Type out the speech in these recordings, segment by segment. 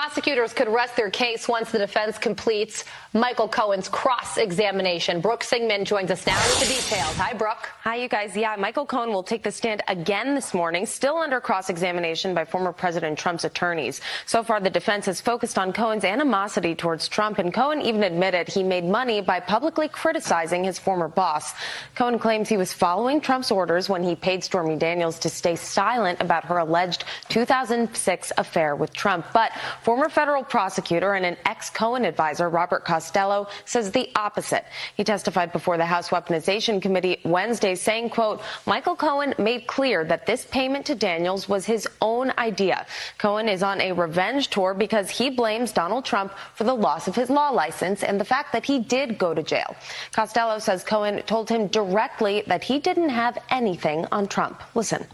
Prosecutors could rest their case once the defense completes Michael Cohen's cross-examination. Brooke Singman joins us now with the details. Hi, Brooke. Hi, you guys. Yeah, Michael Cohen will take the stand again this morning, still under cross-examination by former President Trump's attorneys. So far, the defense has focused on Cohen's animosity towards Trump, and Cohen even admitted he made money by publicly criticizing his former boss. Cohen claims he was following Trump's orders when he paid Stormy Daniels to stay silent about her alleged 2006 affair with Trump. But former federal prosecutor and an ex-Cohen advisor, Robert Costello, says the opposite. He testified before the House Weaponization Committee Wednesday saying, quote, Michael Cohen made clear that this payment to Daniels was his own idea. Cohen is on a revenge tour because he blames Donald Trump for the loss of his law license and the fact that he did go to jail. Costello says Cohen told him directly that he didn't have anything on Trump. Listen.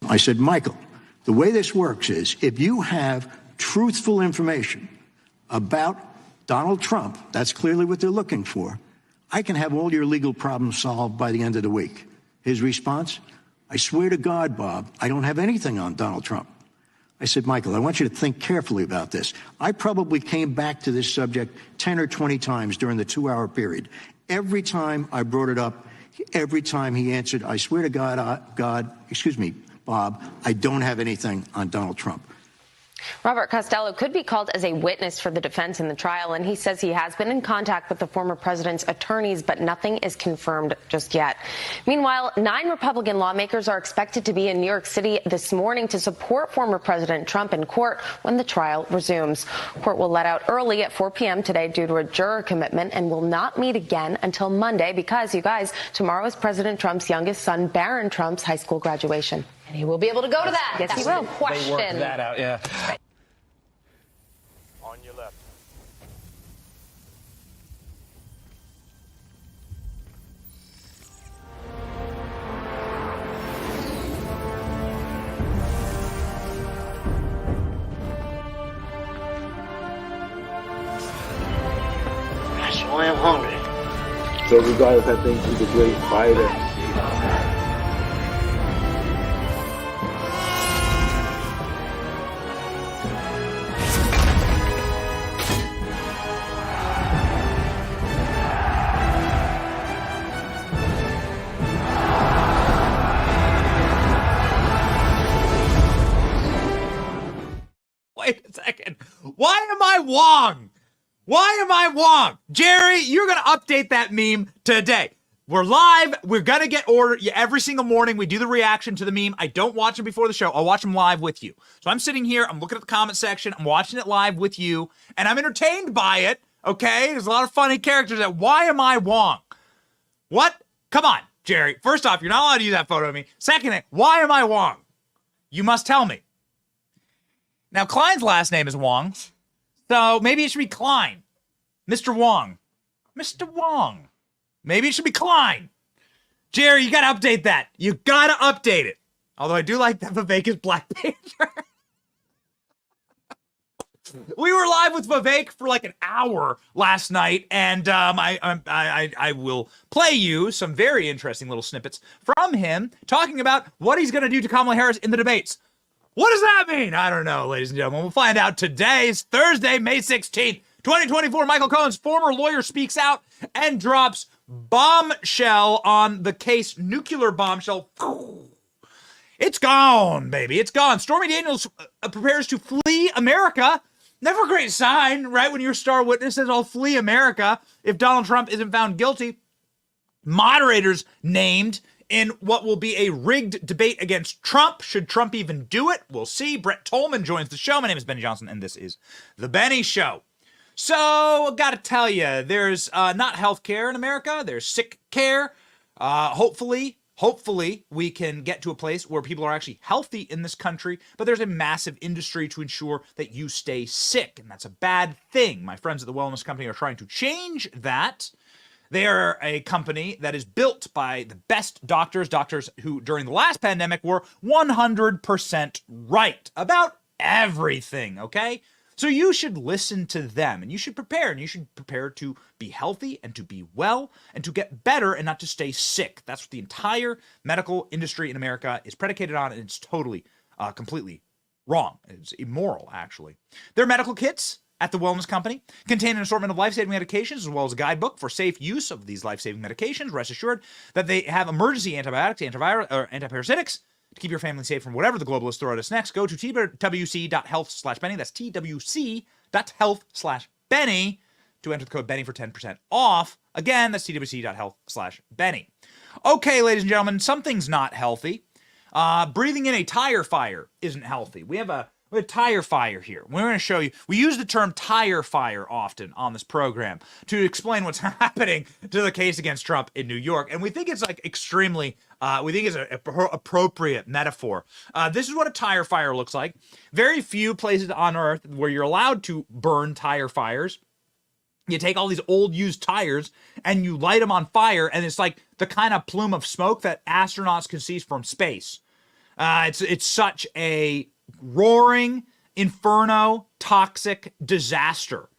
I said, Michael, the way this works is if you have truthful information about Donald Trump, that's clearly what they're looking for, I can have all your legal problems solved by the end of the week. His response, I swear to God, Bob, I don't have anything on Donald Trump. I said, Michael, I want you to think carefully about this. I probably came back to this subject 10 or 20 times during the 2-hour period. Every time I brought it up, every time he answered, I swear to God, Bob, I don't have anything on Donald Trump. Robert Costello could be called as a witness for the defense in the trial, and he says he has been in contact with the former president's attorneys, but nothing is confirmed just yet. Meanwhile, 9 Republican lawmakers are expected to be in New York City this morning to support former President Trump in court when the trial resumes. Court will let out early at 4 p.m. today due to a juror commitment and will not meet again until Monday because, you guys, tomorrow is President Trump's youngest son, Barron Trump's high school graduation. And he will be able to go to that. Yes, he will. Question. They worked that out, yeah. On your left. That's why I'm hungry. So regardless, I think he's a great fighter. Wait a second. Why am I Wong? Why am I Wong? Jerry, you're going to update that meme today. We're live. We're going to get ordered. Yeah, every single morning we do the reaction to the meme. I don't watch them before the show. I'll watch them live with you. So I'm sitting here. I'm looking at the comment section. I'm watching it live with you. And I'm entertained by it. Okay? There's a lot of funny characters. Why am I Wong? What? Come on, Jerry. First off, you're not allowed to use that photo of me. Second, why am I Wong? You must tell me. Now, Klein's last name is Wong, so maybe it should be Klein. Mr. Wong. Mr. Wong. Maybe it should be Klein. Jerry, you got to update that. You got to update it. Although I do like that Vivek is Black Panther. We were live with Vivek for like an hour last night, and I will play you some very interesting little snippets from him talking about what he's going to do to Kamala Harris in the debates. What does that mean? I don't know, ladies and gentlemen. We'll find out today. It's Thursday, May 16th, 2024. Michael Cohen's former lawyer speaks out and drops bombshell on the case, nuclear bombshell. It's gone, baby. It's gone. Stormy Daniels prepares to flee America. Never a great sign, right? When your star witness says, I'll flee America if Donald Trump isn't found guilty. Moderators named in what will be a rigged debate against Trump. Should Trump even do it? We'll see. Brett Tolman joins the show. My name is Benny Johnson, and this is The Benny Show. So, gotta tell you, there's not health care in America. There's sick care. Hopefully, we can get to a place where people are actually healthy in this country, but there's a massive industry to ensure that you stay sick, and that's a bad thing. My friends at the Wellness Company are trying to change that. They are a company that is built by the best doctors who during the last pandemic were 100% right about everything, okay? So you should listen to them, and you should prepare to be healthy and to be well and to get better and not to stay sick. That's what the entire medical industry in America is predicated on, and it's totally, completely wrong. It's immoral, actually. Their medical kits at the Wellness Company contain an assortment of life-saving medications as well as a guidebook for safe use of these life-saving medications. Rest assured that they have emergency antibiotics, antiviral, or antiparasitics to keep your family safe from whatever the globalists throw at us next. Go to twc.health/Benny. That's twc.health/Benny to enter the code Benny for 10% off. Again, that's twc.health/Benny. Okay, ladies and gentlemen, something's not healthy. Breathing in a tire fire isn't healthy. We have a tire fire here. We're going to show you. We use the term tire fire often on this program to explain what's happening to the case against Trump in New York. And we think it's like extremely, we think it's an appropriate metaphor. This is what a tire fire looks like. Very few places on earth where you're allowed to burn tire fires. You take all these old used tires and you light them on fire, and it's like the kind of plume of smoke that astronauts can see from space. It's such a roaring inferno, toxic disaster,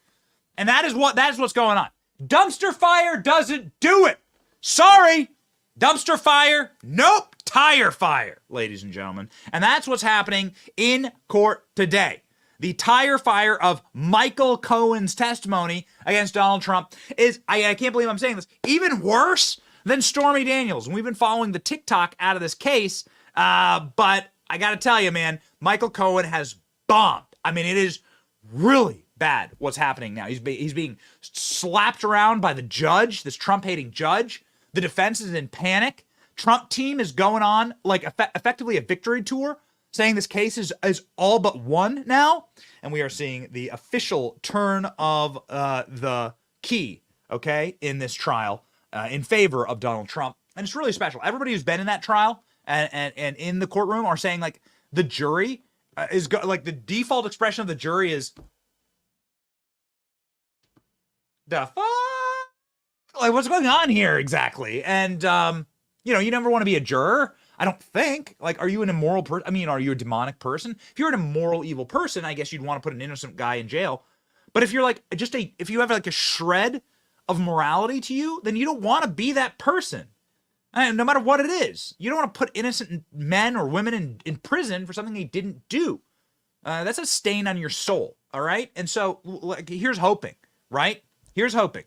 and that is what's going on. Dumpster fire doesn't do it. Sorry, dumpster fire. Nope, tire fire, ladies and gentlemen, and that's what's happening in court today. The tire fire of Michael Cohen's testimony against Donald Trump is, I can't believe I'm saying this, even worse than Stormy Daniels. And we've been following the TikTok out of this case, but I got to tell you, man, Michael Cohen has bombed. I mean, it is really bad what's happening now. He's being slapped around by the judge, this Trump-hating judge. The defense is in panic. Trump team is going on like effectively a victory tour, saying this case is all but won now. And we are seeing the official turn of the key, okay, in this trial in favor of Donald Trump. And it's really special. Everybody who's been in that trial and in the courtroom are saying, like, the jury like the default expression of the jury is, the fuck? Like, what's going on here exactly? And, you know, you never want to be a juror. I don't think. Like, are you an immoral person? I mean, are you a demonic person? If you're an immoral, evil person, I guess you'd want to put an innocent guy in jail. But if you're like if you have like a shred of morality to you, then you don't want to be that person. And no matter what it is, you don't want to put innocent men or women in prison for something they didn't do. That's a stain on your soul. All right. And so like, here's hoping, right? Here's hoping.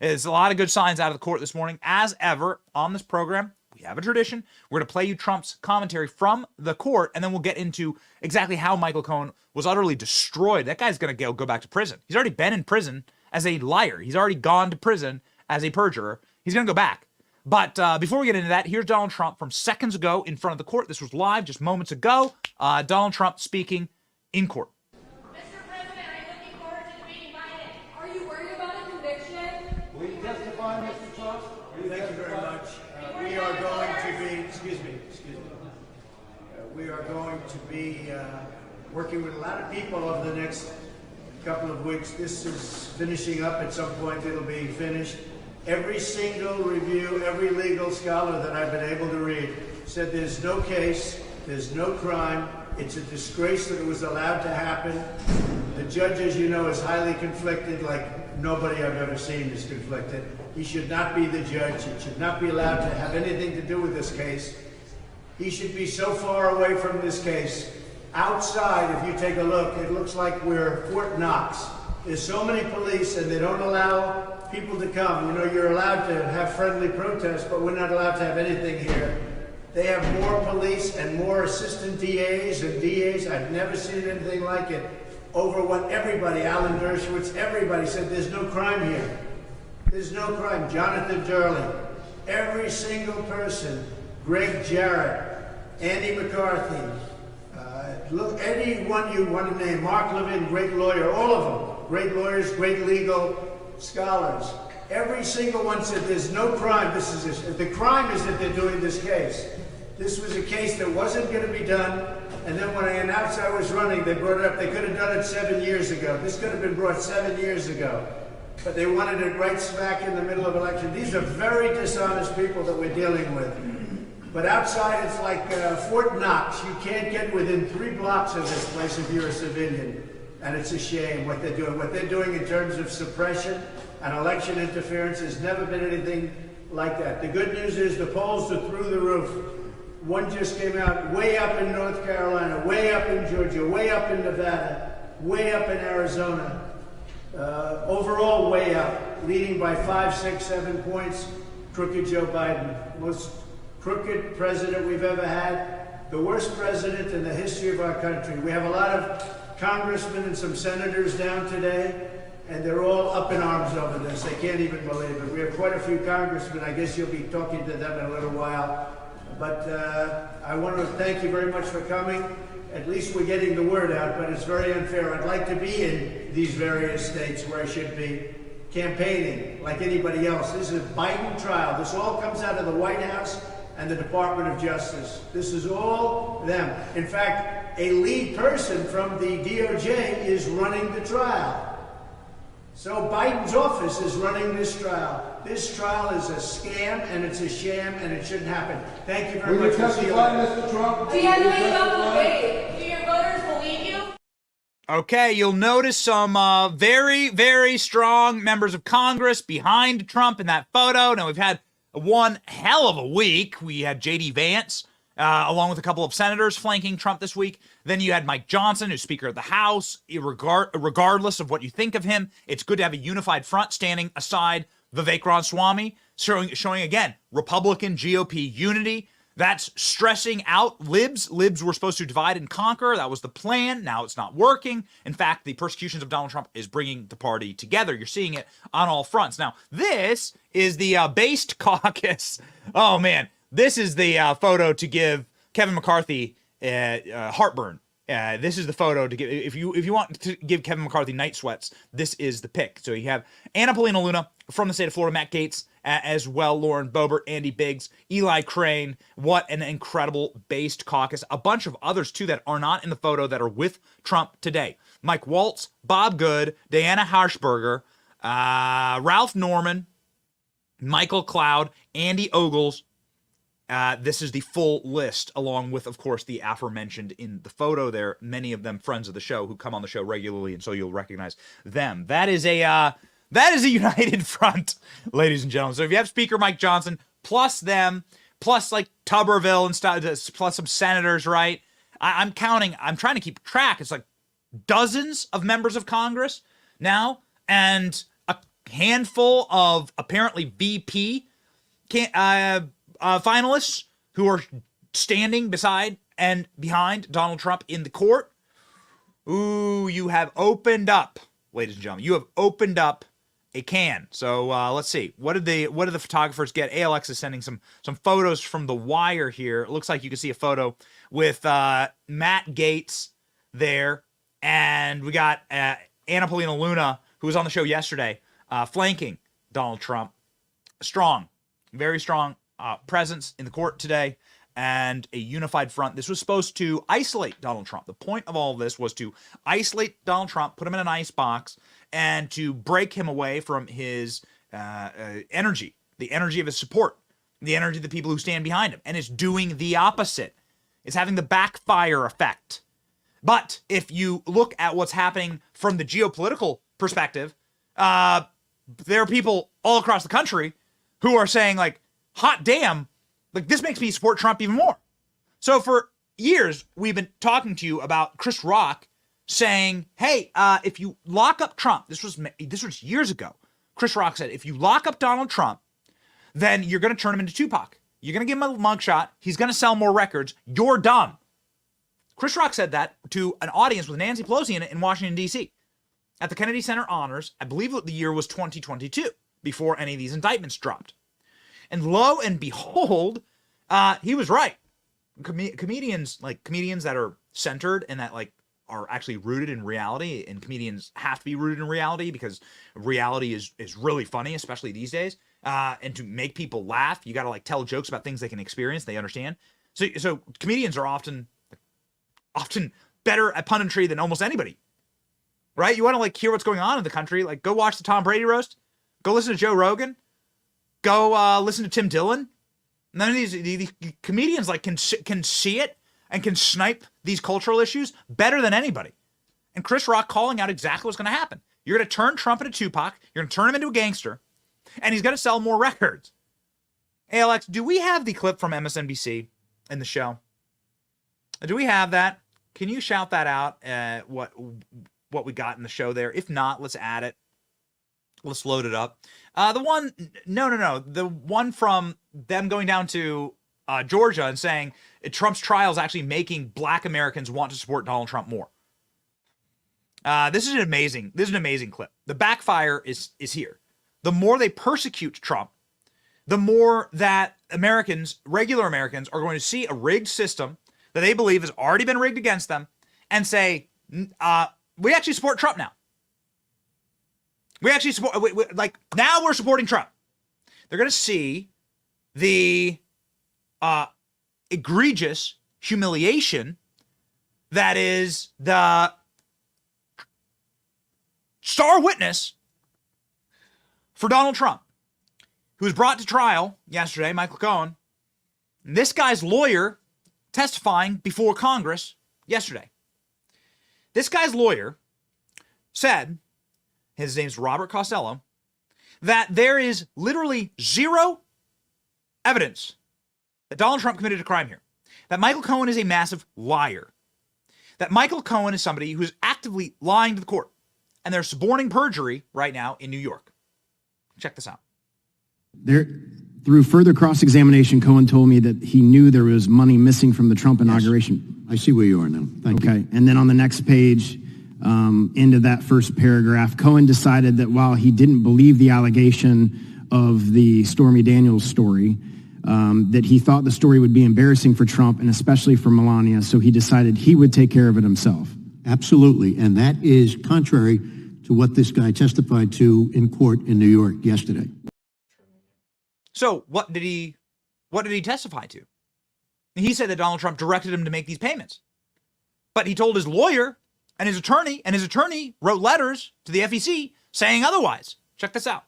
There's a lot of good signs out of the court this morning. As ever on this program, we have a tradition. We're going to play you Trump's commentary from the court, and then we'll get into exactly how Michael Cohen was utterly destroyed. That guy's going to go back to prison. He's already been in prison as a liar. He's already gone to prison as a perjurer. He's going to go back. But before we get into that, here's Donald Trump from seconds ago in front of the court. This was live just moments ago. Donald Trump speaking in court. Mr. President, I'm looking forward to debating Biden. Are you worried about a conviction? Will you testify, Mr. Trump? Thank you very much. We are going to be, we are going to be working with a lot of people over the next couple of weeks. This is finishing up. At some point, it'll be finished. Every single review, every legal scholar that I've been able to read said there's no case, there's no crime. It's a disgrace that it was allowed to happen. The judge, as you know, is highly conflicted, like nobody I've ever seen is conflicted. He should not be the judge. He should not be allowed to have anything to do with this case. He should be so far away from this case. Outside, if you take a look, it looks like we're Fort Knox. There's so many police, and they don't allow people to come. You know, you're allowed to have friendly protests, but we're not allowed to have anything here. They have more police and more assistant DAs and DAs. I've never seen anything like it. Over what everybody, Alan Dershowitz, everybody said there's no crime here. There's no crime. Jonathan Turley, every single person, Greg Jarrett, Andy McCarthy, look, anyone you want to name, Mark Levin, great lawyer, all of them, great lawyers, great legal scholars. Every single one said there's no crime. The crime is that they're doing this case. This was a case that wasn't going to be done. And then when I announced I was running, they brought it up. They could have done it 7 years ago. This could have been brought 7 years ago. But they wanted it right smack in the middle of election. These are very dishonest people that we're dealing with. But outside, it's like Fort Knox. You can't get within 3 blocks of this place if you're a civilian. And it's a shame what they're doing. What they're doing in terms of suppression and election interference has never been anything like that. The good news is the polls are through the roof. One just came out way up in North Carolina, way up in Georgia, way up in Nevada, way up in Arizona. Overall, way up, leading by 5, 6, 7 points. Crooked Joe Biden, most crooked president we've ever had, the worst president in the history of our country. We have a lot of congressmen and some senators down today, and they're all up in arms over this. They can't even believe it. We have quite a few congressmen. I guess you'll be talking to them in a little while. But I want to thank you very much for coming. At least we're getting the word out, but it's very unfair. I'd like to be in these various states where I should be campaigning like anybody else. This is a Biden trial. This all comes out of the White House and the Department of Justice. This is all them. In fact, a lead person from the DOJ is running the trial. So Biden's office is running this trial. This trial is a scam, and it's a sham, and it shouldn't happen. Thank you very much for seeing Mr. Trump? Do you have anything about the debate? Do your voters believe you? Okay, you'll notice some very, very strong members of Congress behind Trump in that photo. Now, we've had one hell of a week. We had J.D. Vance, along with a couple of senators flanking Trump this week. Then you had Mike Johnson, who's Speaker of the House. Regardless of what you think of him, it's good to have a unified front standing aside Vivek Ramaswamy, showing again, Republican GOP unity. That's stressing out libs. Libs were supposed to divide and conquer. That was the plan. Now it's not working. In fact, the persecutions of Donald Trump is bringing the party together. You're seeing it on all fronts. Now, this is the based caucus. Oh, man. This is the photo to give Kevin McCarthy heartburn. This is the photo to give, if you want to give Kevin McCarthy night sweats, this is the pick. So you have Anna Paulina Luna from the state of Florida, Matt Gaetz, as well, Lauren Boebert, Andy Biggs, Eli Crane. What an incredible based caucus. A bunch of others, too, that are not in the photo that are with Trump today. Mike Waltz, Bob Good, Diana Harshberger, Ralph Norman, Michael Cloud, Andy Ogles. This is the full list, along with, of course, the aforementioned in the photo there. Many of them friends of the show who come on the show regularly, and so you'll recognize them. That is a united front, ladies and gentlemen. So if you have Speaker Mike Johnson, plus them, plus like Tuberville and stuff, plus some senators, right? I'm counting. I'm trying to keep track. It's like dozens of members of Congress now, and a handful of apparently VP finalists who are standing beside and behind Donald Trump in the court. Ooh, you have opened up, ladies and gentlemen. You have opened up a can. So let's see. What did the photographers get? ALX is sending some photos from The Wire here. It looks like you can see a photo with Matt Gaetz there, and we got Anna Paulina Luna, who was on the show yesterday, flanking Donald Trump. Strong, very strong presence in the court today, and a unified front. This was supposed to isolate Donald Trump. The point of all of this was to isolate Donald Trump, put him in an ice box, and to break him away from his energy, the energy of his support, the energy of the people who stand behind him. And it's doing the opposite. It's having the backfire effect. But if you look at what's happening from the geopolitical perspective, there are people all across the country who are saying, like, hot damn, like, this makes me support Trump even more. So for years, we've been talking to you about Chris Rock saying, hey, if you lock up Trump, this was years ago. Chris Rock said, if you lock up Donald Trump, then you're going to turn him into Tupac. You're going to give him a mugshot. He's going to sell more records. You're dumb. Chris Rock said that to an audience with Nancy Pelosi in it in Washington, D.C. at the Kennedy Center Honors. I believe the year was 2022, before any of these indictments dropped. And lo and behold, he was right. Comedians that are centered and that like are actually rooted in reality, and comedians have to be rooted in reality because reality is really funny, especially these days. And to make people laugh, you got to like tell jokes about things they can experience, they understand. So comedians are often better at punditry than almost anybody, right? You want to like hear what's going on in the country, like go watch the Tom Brady roast, go listen to Joe Rogan, go listen to Tim Dillon. None of these comedians like can see it and can snipe these cultural issues better than anybody. And Chris Rock calling out exactly what's going to happen. You're going to turn Trump into Tupac. You're going to turn him into a gangster, and he's going to sell more records. ALX, do we have the clip from MSNBC? in the show? Do we have that? Can you shout that out? What we got in the show there? If not, let's add it. Let's load it up. The one from them going down to Georgia and saying Trump's trial is actually making black Americans want to support Donald Trump more. This is an amazing clip. The backfire is here. The more they persecute Trump, the more that regular Americans, are going to see a rigged system that they believe has already been rigged against them and say, we actually support Trump now. We actually support, now we're supporting Trump. They're going to see the egregious humiliation that is the star witness for Donald Trump, who was brought to trial yesterday, Michael Cohen. And this guy's lawyer testifying before Congress yesterday. This guy's lawyer said, his name's Robert Costello, that there is literally zero evidence that Donald Trump committed a crime here. That Michael Cohen is a massive liar. That Michael Cohen is somebody who is actively lying to the court. And they're suborning perjury right now in New York. Check this out. Through further cross-examination, Cohen told me that he knew there was money missing from the Trump inauguration. I see where you are now. Thank you. Okay, and then on the next page, into that first paragraph, Cohen decided that while he didn't believe the allegation of the Stormy Daniels story, that he thought the story would be embarrassing for Trump and especially for Melania, so he decided he would take care of it himself. Absolutely, and that is contrary to what this guy testified to in court in New York yesterday. So what did he testify to? He said that Donald Trump directed him to make these payments. But he told his lawyer and his attorney wrote letters to the FEC saying otherwise. Check this out.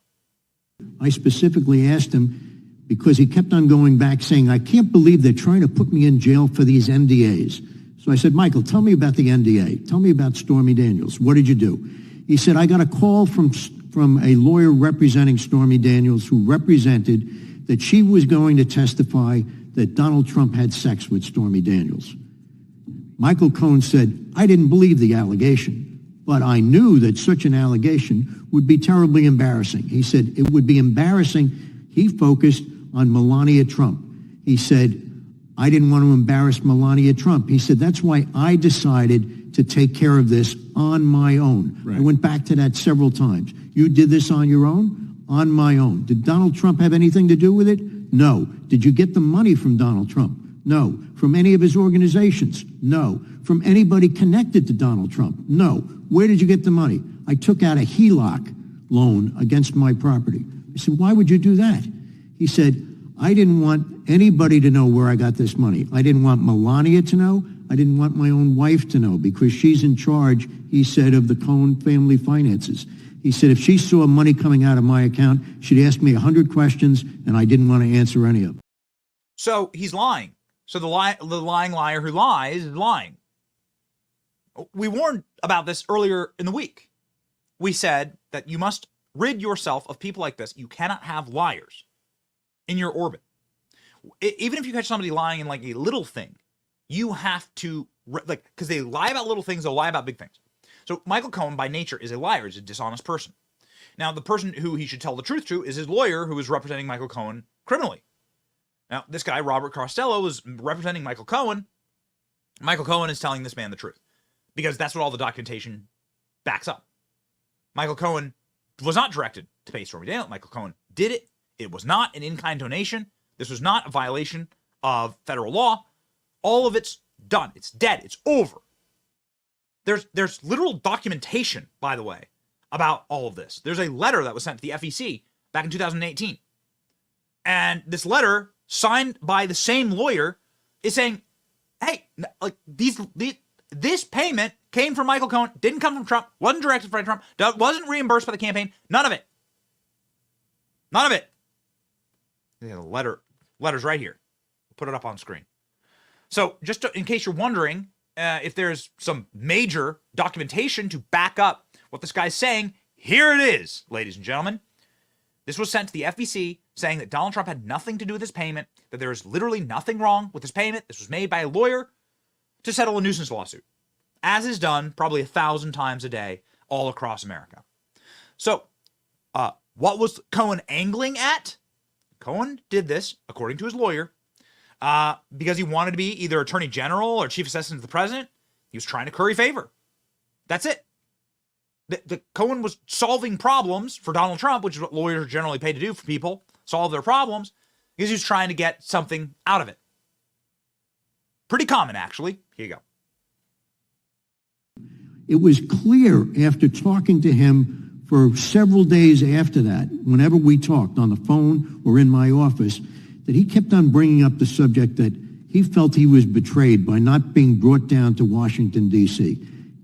I specifically asked him because he kept on going back saying, I can't believe they're trying to put me in jail for these NDAs. So I said, Michael, tell me about the NDA. Tell me about Stormy Daniels. What did you do? He said, I got a call from a lawyer representing Stormy Daniels who represented that she was going to testify that Donald Trump had sex with Stormy Daniels. Michael Cohen said, I didn't believe the allegation, but I knew that such an allegation would be terribly embarrassing. He said it would be embarrassing. He focused on Melania Trump. He said, I didn't want to embarrass Melania Trump. He said, that's why I decided to take care of this on my own. Right. I went back to that several times. You did this on your own? On my own. Did Donald Trump have anything to do with it? No. Did you get the money from Donald Trump? No. From any of his organizations? No. From anybody connected to Donald Trump? No. Where did you get the money? I took out a HELOC loan against my property. I said, why would you do that? He said, I didn't want anybody to know where I got this money. I didn't want Melania to know. I didn't want my own wife to know because she's in charge, he said, of the Cohen family finances. He said, if she saw money coming out of my account, she'd ask me 100 questions, and I didn't want to answer any of them. So he's lying. So the lying liar who lies is lying. We warned about this earlier in the week. We said that you must rid yourself of people like this. You cannot have liars in your orbit. Even if you catch somebody lying in like a little thing, you have to, because they lie about little things, they'll lie about big things. So Michael Cohen by nature is a liar, is a dishonest person. Now, the person who he should tell the truth to is his lawyer who is representing Michael Cohen criminally. Now, this guy, Robert Costello, was representing Michael Cohen. Michael Cohen is telling this man the truth because that's what all the documentation backs up. Michael Cohen was not directed to pay Stormy Daniels. Michael Cohen did it. It was not an in-kind donation. This was not a violation of federal law. All of it's done. It's dead. It's over. There's literal documentation, by the way, about all of this. There's a letter that was sent to the FEC back in 2018. And this letter, signed by the same lawyer, is saying, hey, like this payment came from Michael Cohen, didn't come from Trump, wasn't directed by Trump, wasn't reimbursed by the campaign, none of it. None of it. The letter's right here. Put it up on screen. So just in case you're wondering if there's some major documentation to back up what this guy's saying, here it is, ladies and gentlemen. This was sent to the FEC saying that Donald Trump had nothing to do with this payment. that there is literally nothing wrong with this payment. This was made by a lawyer to settle a nuisance lawsuit, as is done probably 1,000 times a day all across America. So, what was Cohen angling at? Cohen did this, according to his lawyer, because he wanted to be either attorney general or chief assistant to the president. He was trying to curry favor. That's it. The Cohen was solving problems for Donald Trump, which is what lawyers are generally paid to do for people, solve their problems, because he was trying to get something out of it. Pretty common, actually. Here you go. It was clear after talking to him for several days after that, whenever we talked on the phone or in my office, that he kept on bringing up the subject that he felt he was betrayed by not being brought down to Washington, D.C.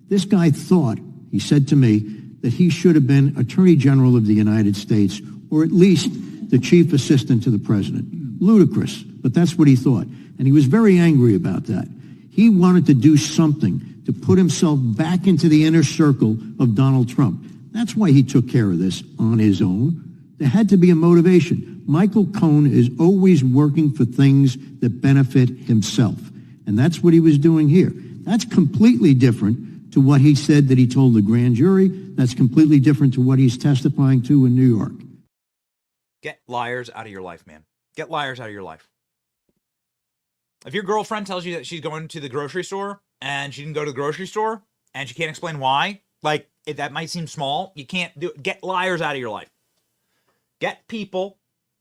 This guy thought, he said to me, that he should have been Attorney General of the United States, or at least the chief assistant to the president. Ludicrous, but that's what he thought. And he was very angry about that. He wanted to do something to put himself back into the inner circle of Donald Trump. That's why he took care of this on his own. There had to be a motivation. Michael Cohen is always working for things that benefit himself. And that's what he was doing here. That's completely different to what he said that he told the grand jury. That's completely different to what he's testifying to in New York. Get liars out of your life, man. Get liars out of your life. If your girlfriend tells you that she's going to the grocery store and she didn't go to the grocery store and she can't explain why, like, that might seem small, you can't do it. Get liars out of your life. Get people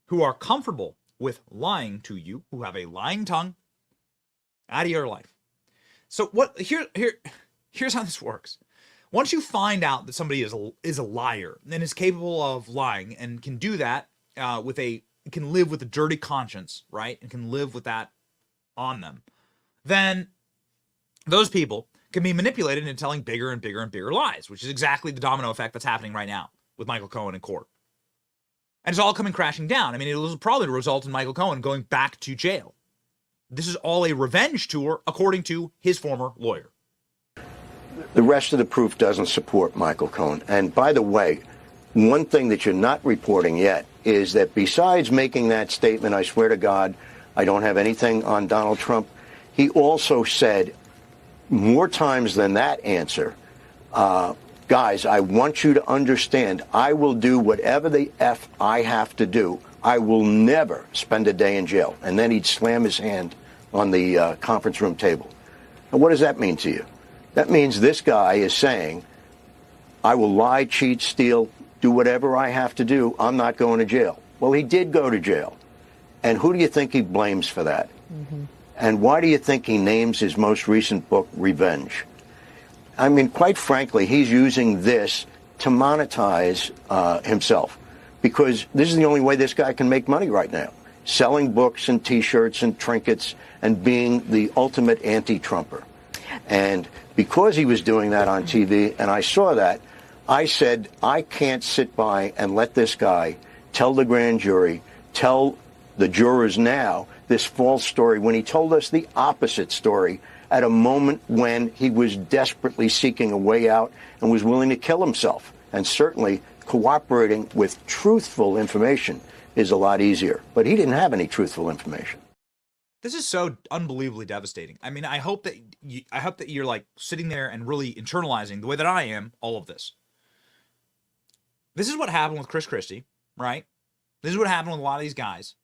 who are comfortable with lying to you, who have a lying tongue, out of your life. So here's how this works. Once you find out that somebody is a liar and is capable of lying and can do that can live with a dirty conscience, right? And can live with that on them, then those people can be manipulated into telling bigger and bigger and bigger lies, which is exactly the domino effect that's happening right now with Michael Cohen in court. And it's all coming crashing down. I mean, it will probably result in Michael Cohen going back to jail. This is all a revenge tour, according to his former lawyer. The rest of the proof doesn't support Michael Cohen. And by the way, one thing that you're not reporting yet is that besides making that statement, I swear to God, I don't have anything on Donald Trump, he also said more times than that answer, guys, I want you to understand, I will do whatever the F I have to do. I will never spend a day in jail. And then he'd slam his hand on the conference room table. And what does that mean to you? That means this guy is saying, I will lie, cheat, steal, do whatever I have to do. I'm not going to jail. Well, he did go to jail. And who do you think he blames for that? Mm-hmm. And why do you think he names his most recent book Revenge? I mean, quite frankly, he's using this to monetize himself, because this is the only way this guy can make money right now, selling books and T-shirts and trinkets and being the ultimate anti-Trumper. And because he was doing that on TV, and I saw that, I said, I can't sit by and let this guy tell the grand jury, tell the jurors now this false story when he told us the opposite story at a moment when he was desperately seeking a way out and was willing to kill himself. And certainly cooperating with truthful information is a lot easier. But he didn't have any truthful information. This is so unbelievably devastating. I mean, I hope that you're like sitting there and really internalizing the way that I am all of this. This is what happened with Chris Christie, right? This is what happened with a lot of these guys.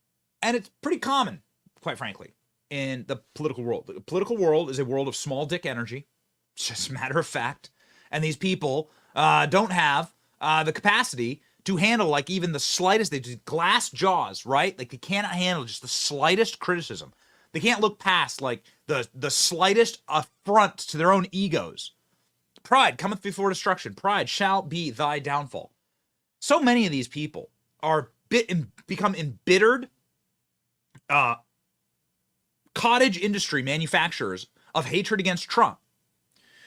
And it's pretty common, quite frankly, in the political world. The political world is a world of small dick energy. It's just a matter of fact. And these people don't have the capacity to handle like even the slightest, they just glass jaws, right? Like they cannot handle just the slightest criticism. They can't look past like the slightest affront to their own egos. Pride cometh before destruction. Pride shall be thy downfall. So many of these people are become embittered cottage industry manufacturers of hatred against Trump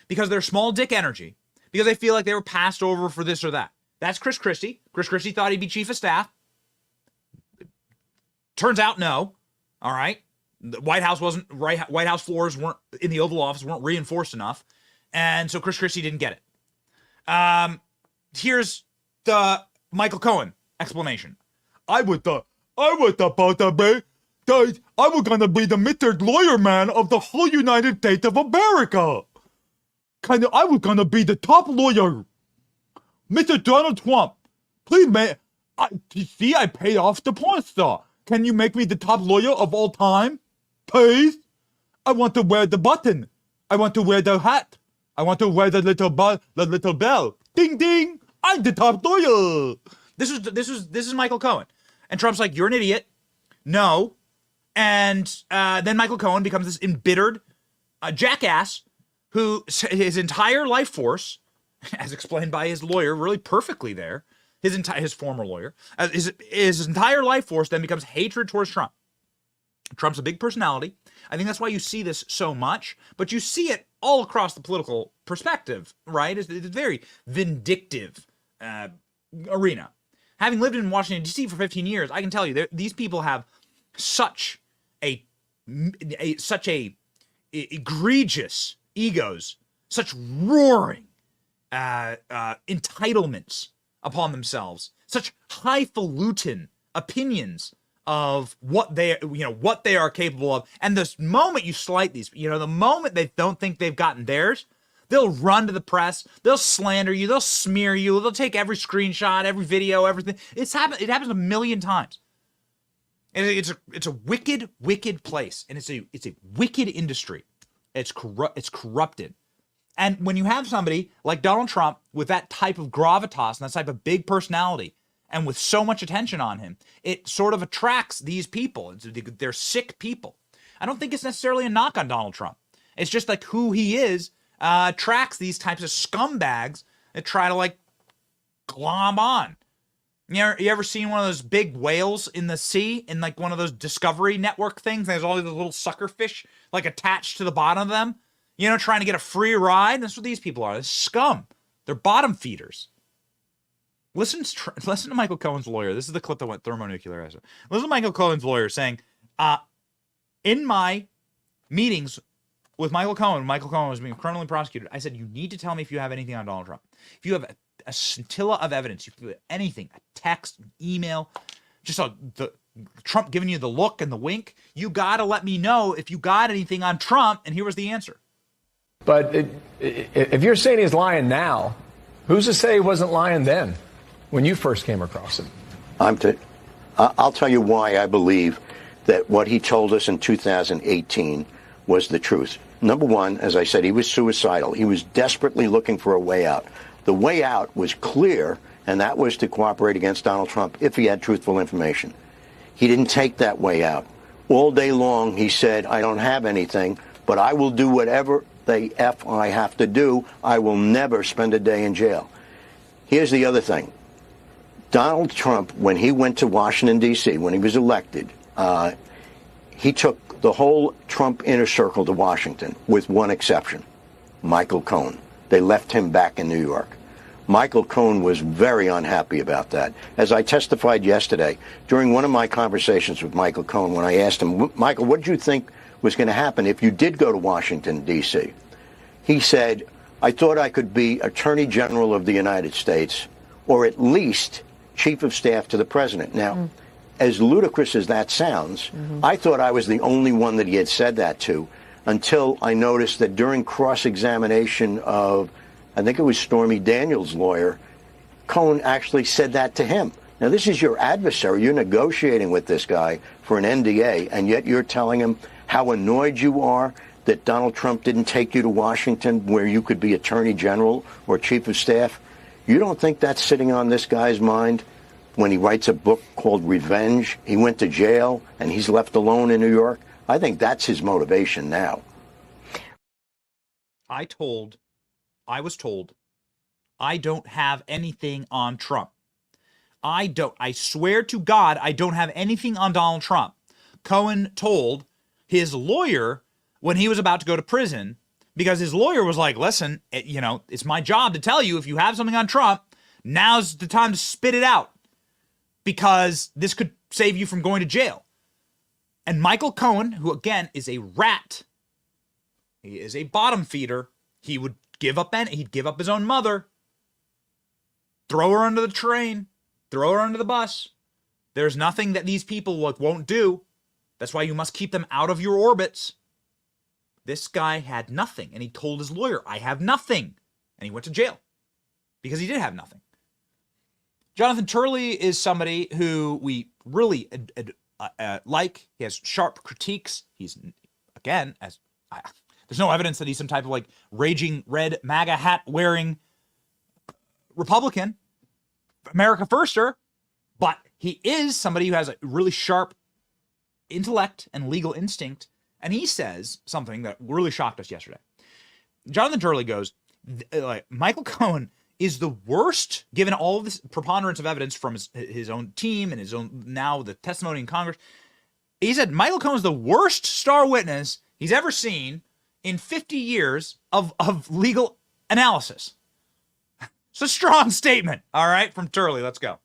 because they're small dick energy, because they feel like they were passed over for this or that. That's Chris Christie. Chris Christie thought he'd be chief of staff. Turns out no. All right. The White House White House floors weren't in the Oval Office weren't reinforced enough, and so Chris Christie didn't get it. Here's the Michael Cohen explanation. I would the both of me that I was gonna be the Mr. Lawyer Man of the whole United States of America. I was gonna be the top lawyer. Mr. Donald Trump, please, man. I paid off the porn star. Can you make me the top lawyer of all time? Please? I want to wear the button. I want to wear the hat. I want to wear the little bell. Ding ding. I'm the top lawyer. This is Michael Cohen. And Trump's like, you're an idiot. No. And then Michael Cohen becomes this embittered jackass who his entire life force, as explained by his lawyer really perfectly there, his former lawyer, his entire life force then becomes hatred towards Trump. Trump's a big personality. I think that's why you see this so much, but you see it all across the political perspective, right? It's a very vindictive arena. Having lived in Washington, D.C. for 15 years, I can tell you, these people have such egregious egos, such roaring entitlements upon themselves, such highfalutin opinions of what they are capable of. And the moment you slight these, the moment they don't think they've gotten theirs, they'll run to the press, they'll slander you, they'll smear you, they'll take every screenshot, every video, everything. It happens a million times. And it's a wicked, wicked place, and it's a wicked industry. It's corrupted. And when you have somebody like Donald Trump with that type of gravitas and that type of big personality, and with so much attention on him, it sort of attracts these people. They're sick people. I don't think it's necessarily a knock on Donald Trump. It's just like who he is attracts these types of scumbags that try to glom on. You ever seen one of those big whales in the sea in one of those Discovery Network things? There's all these little sucker fish attached to the bottom of them, trying to get a free ride. That's what these people are. They're scum. They're bottom feeders. Listen to Michael Cohen's lawyer. This is the clip that went thermonuclear acid. Listen to Michael Cohen's lawyer saying, in my meetings with Michael Cohen was being criminally prosecuted, I said, you need to tell me if you have anything on Donald Trump. If you have a scintilla of evidence, you have anything, a text, an email, just the Trump giving you the look and the wink, you got to let me know if you got anything on Trump. And here was the answer. But if you're saying he's lying now, who's to say he wasn't lying then? When you first came across him? I'll tell you why I believe that what he told us in 2018 was the truth. Number one, as I said, he was suicidal. He was desperately looking for a way out. The way out was clear, and that was to cooperate against Donald Trump if he had truthful information. He didn't take that way out. All day long, he said, I don't have anything, but I will do whatever the F I have to do. I will never spend a day in jail. Here's the other thing. Donald Trump, when he went to Washington, D.C., when he was elected, he took the whole Trump inner circle to Washington, with one exception, Michael Cohen. They left him back in New York. Michael Cohen was very unhappy about that. As I testified yesterday, during one of my conversations with Michael Cohen, when I asked him, Michael, what did you think was going to happen if you did go to Washington, D.C.? He said, I thought I could be Attorney General of the United States, or at least Chief of Staff to the President. Now, as ludicrous as that sounds, I thought I was the only one that he had said that to until I noticed that during cross-examination of, I think it was Stormy Daniels' lawyer, Cohen actually said that to him. Now, this is your adversary. You're negotiating with this guy for an NDA, and yet you're telling him how annoyed you are that Donald Trump didn't take you to Washington where you could be Attorney General or Chief of Staff. You don't think that's sitting on this guy's mind when he writes a book called Revenge? He went to jail and he's left alone in New York. I think that's his motivation now. I was told, I don't have anything on Trump. I swear to God, I don't have anything on Donald Trump. Cohen told his lawyer when he was about to go to prison, because his lawyer was like, listen, it's my job to tell you if you have something on Trump, now's the time to spit it out because this could save you from going to jail. And Michael Cohen, who again is a rat, he is a bottom feeder. He would he'd give up his own mother, throw her under the train, throw her under the bus. There's nothing that these people won't do. That's why you must keep them out of your orbits. This guy had nothing, and he told his lawyer, I have nothing. And he went to jail because he did have nothing. Jonathan Turley is somebody who we really like. He has sharp critiques. He's, again, there's no evidence that he's some type of like raging red MAGA hat wearing Republican, America firster, but he is somebody who has a really sharp intellect and legal instinct. And he says something that really shocked us yesterday. Jonathan Turley goes, Michael Cohen is the worst, given all of this preponderance of evidence from his own team and his own, now the testimony in Congress. He said Michael Cohen is the worst star witness he's ever seen in 50 years of legal analysis. It's a strong statement, all right, from Turley. Let's go.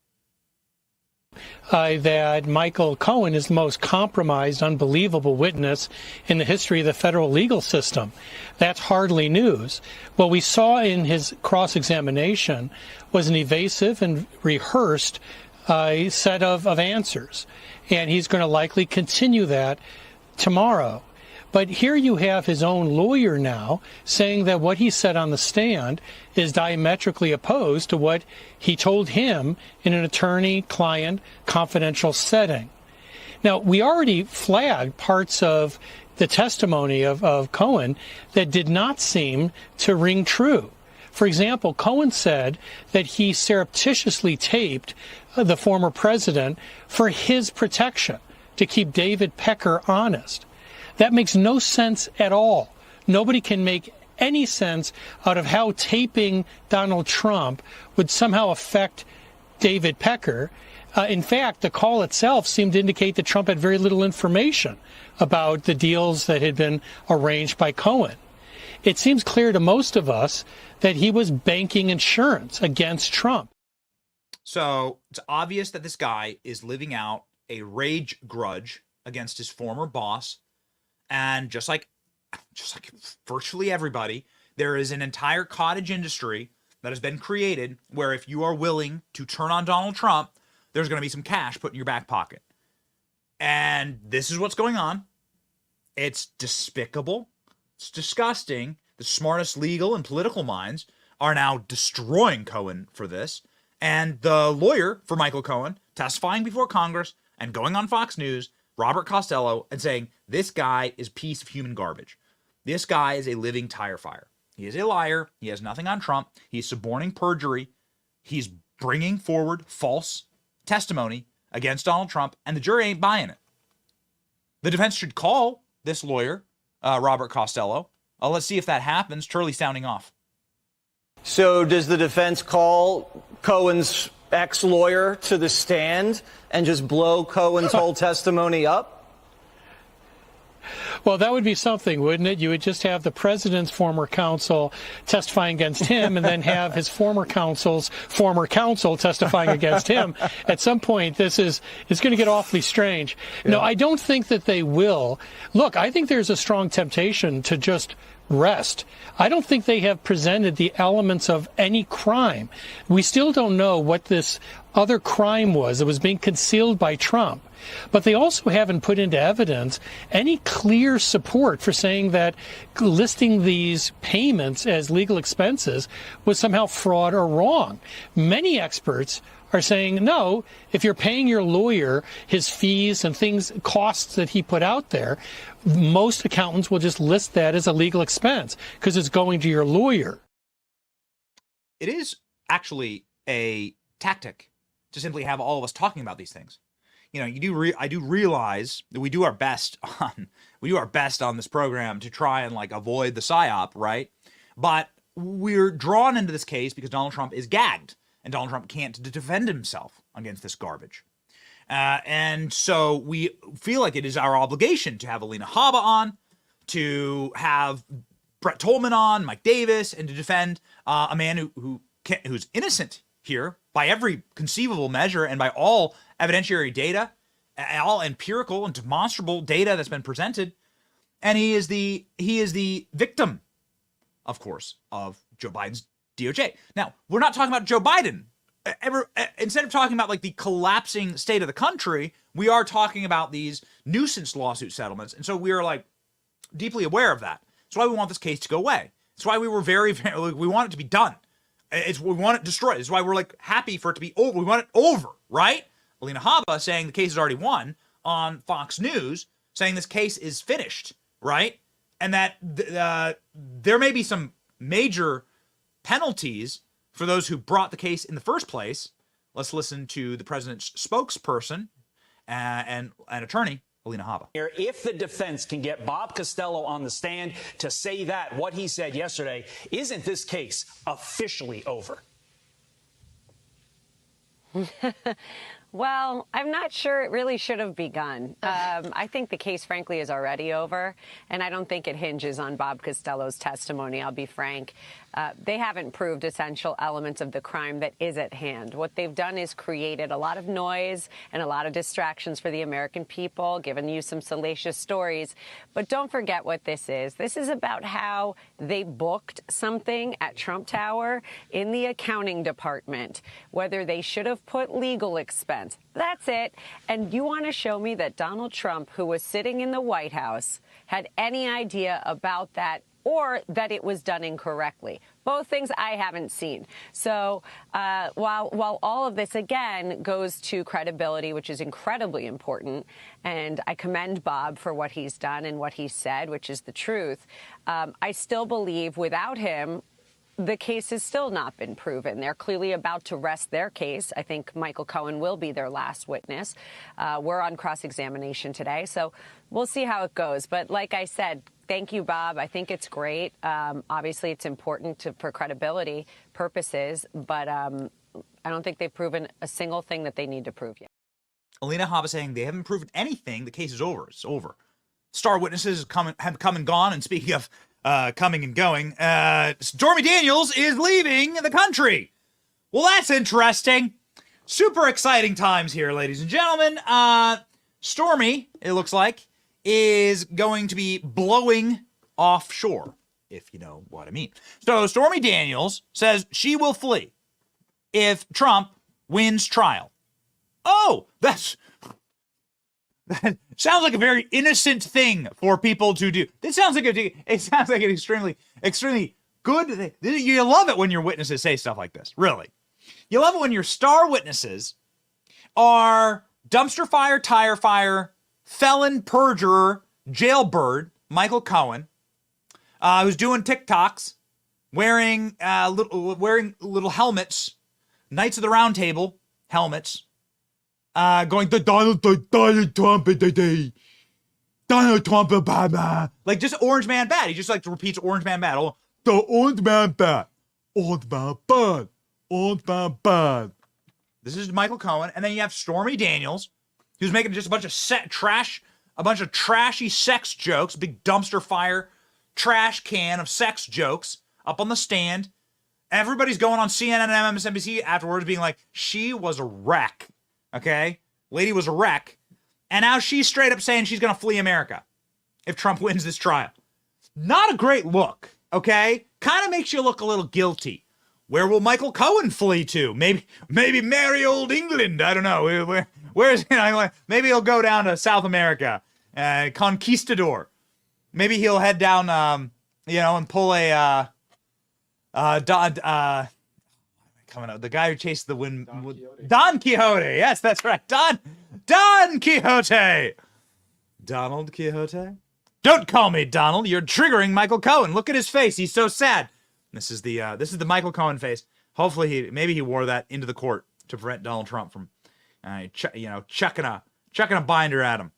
That Michael Cohen is the most compromised, unbelievable witness in the history of the federal legal system. That's hardly news. What we saw in his cross-examination was an evasive and rehearsed set of answers, and he's going to likely continue that tomorrow. But here you have his own lawyer now saying that what he said on the stand is diametrically opposed to what he told him in an attorney-client confidential setting. Now, we already flagged parts of the testimony of Cohen that did not seem to ring true. For example, Cohen said that he surreptitiously taped the former president for his protection, to keep David Pecker honest. That makes no sense at all. Nobody can make any sense out of how taping Donald Trump would somehow affect David Pecker. In fact, the call itself seemed to indicate that Trump had very little information about the deals that had been arranged by Cohen. It seems clear to most of us that he was banking insurance against Trump. So it's obvious that this guy is living out a rage grudge against his former boss. And just like virtually everybody, there is an entire cottage industry that has been created where if you are willing to turn on Donald Trump, there's going to be some cash put in your back pocket. And this is what's going on. It's despicable. It's disgusting. The smartest legal and political minds are now destroying Cohen for this. And the lawyer for Michael Cohen testifying before Congress and going on Fox News, Robert Costello, and saying this guy is a piece of human garbage. This guy is a living tire fire. He is a liar. He has nothing on Trump. He's suborning perjury. He's bringing forward false testimony against Donald Trump, and the jury ain't buying it. The defense should call this lawyer, Robert Costello. Let's see if that happens. Turley sounding off. So does the defense call Cohen's ex-lawyer to the stand and just blow Cohen's whole testimony up? Well, that would be something, wouldn't it? You would just have the president's former counsel testifying against him and then have his former counsel's former counsel testifying against him. At some point, it's going to get awfully strange. Yeah. No, I don't think that they will. Look, I think there's a strong temptation to just rest. I don't think they have presented the elements of any crime. We still don't know what this other crime was that was being concealed by Trump. But they also haven't put into evidence any clear support for saying that listing these payments as legal expenses was somehow fraud or wrong. Many experts are saying, no, if you're paying your lawyer his fees and costs that he put out there, most accountants will just list that as a legal expense because it's going to your lawyer. It is actually a tactic to simply have all of us talking about these things. You know, I do realize that we do our best on this program to try and like avoid the psyop, right? But we're drawn into this case because Donald Trump is gagged and Donald Trump can't defend himself against this garbage. And so we feel like it is our obligation to have Alina Habba on, to have Brett Tolman on, Mike Davis, and to defend a man who's innocent here by every conceivable measure and by all evidentiary data, all empirical and demonstrable data that's been presented. And he is the victim, of course, of Joe Biden's DOJ. Now, we're not talking about Joe Biden instead of talking about like the collapsing state of the country, we are talking about these nuisance lawsuit settlements. And so we are like deeply aware of that. That's why we want this case to go away. That's why we were very, we want it to be done. We want it destroyed. That's why we're like happy for it to be over. We want it over, right? Alina Habba saying the case is already won on Fox News, saying this case is finished, right? And that there may be some major penalties for those who brought the case in the first place. Let's listen to the president's spokesperson and attorney, Alina Habba. If the defense can get Bob Costello on the stand to say that, what he said yesterday, isn't this case officially over? Well, I'm not sure it really should have begun. I think the case, frankly, is already over, and I don't think it hinges on Bob Costello's testimony, I'll be frank. They haven't proved essential elements of the crime that is at hand. What they've done is created a lot of noise and a lot of distractions for the American people, given you some salacious stories. But don't forget what this is. This is about how they booked something at Trump Tower in the accounting department, whether they should have put legal expense. That's it. And you want to show me that Donald Trump, who was sitting in the White House, had any idea about that, or that it was done incorrectly? Both things I haven't seen. So while all of this, again, goes to credibility, which is incredibly important, and I commend Bob for what he's done and what he said, which is the truth, I still believe without him, the case has still not been proven. They're clearly about to rest their case. I think Michael Cohen will be their last witness. We're on cross-examination today, so we'll see how it goes. But like I said, thank you, Bob. I think it's great. Obviously, it's important for credibility purposes, but I don't think they've proven a single thing that they need to prove yet. Alina Habba saying they haven't proven anything. The case is over. It's over. Star witnesses have come and gone. And speaking of coming and going, Stormy Daniels is leaving the country. Well, that's interesting. Super exciting times here, ladies and gentlemen. Stormy, it looks like, is going to be blowing offshore, if you know what I mean. So Stormy Daniels says she will flee if Trump wins trial. Oh, that sounds like a very innocent thing for people to do. It sounds like an extremely good thing. You love it when your witnesses say stuff like this. Really. You love it when your star witnesses are dumpster fire, tire fire, felon, perjurer, jailbird Michael Cohen, who's doing TikToks, wearing little helmets, Knights of the Round Table helmets, going to Donald Trump, Donald Trump, Obama, like just Orange Man bad. He just like repeats Orange Man bad. Oh, the Orange Man bad, Orange Man bad, Orange Man bad. This is Michael Cohen, and then you have Stormy Daniels, who's making just a bunch of trashy sex jokes, big dumpster fire, trash can of sex jokes up on the stand. Everybody's going on CNN and MSNBC afterwards being like, she was a wreck. Okay? Lady was a wreck. And now she's straight up saying she's going to flee America if Trump wins this trial. Not a great look. Okay? Kind of makes you look a little guilty. Where will Michael Cohen flee to? Maybe merry old England. I don't know. Where's, maybe he'll go down to South America, conquistador. Maybe he'll head down, and pull a, coming out, the guy who chased the wind, Don Quixote. Yes, that's right. Don Quixote. Donald Quixote? Don't call me Donald. You're triggering Michael Cohen. Look at his face. He's so sad. This is the Michael Cohen face. Hopefully maybe he wore that into the court to prevent Donald Trump from, chucking a binder at him.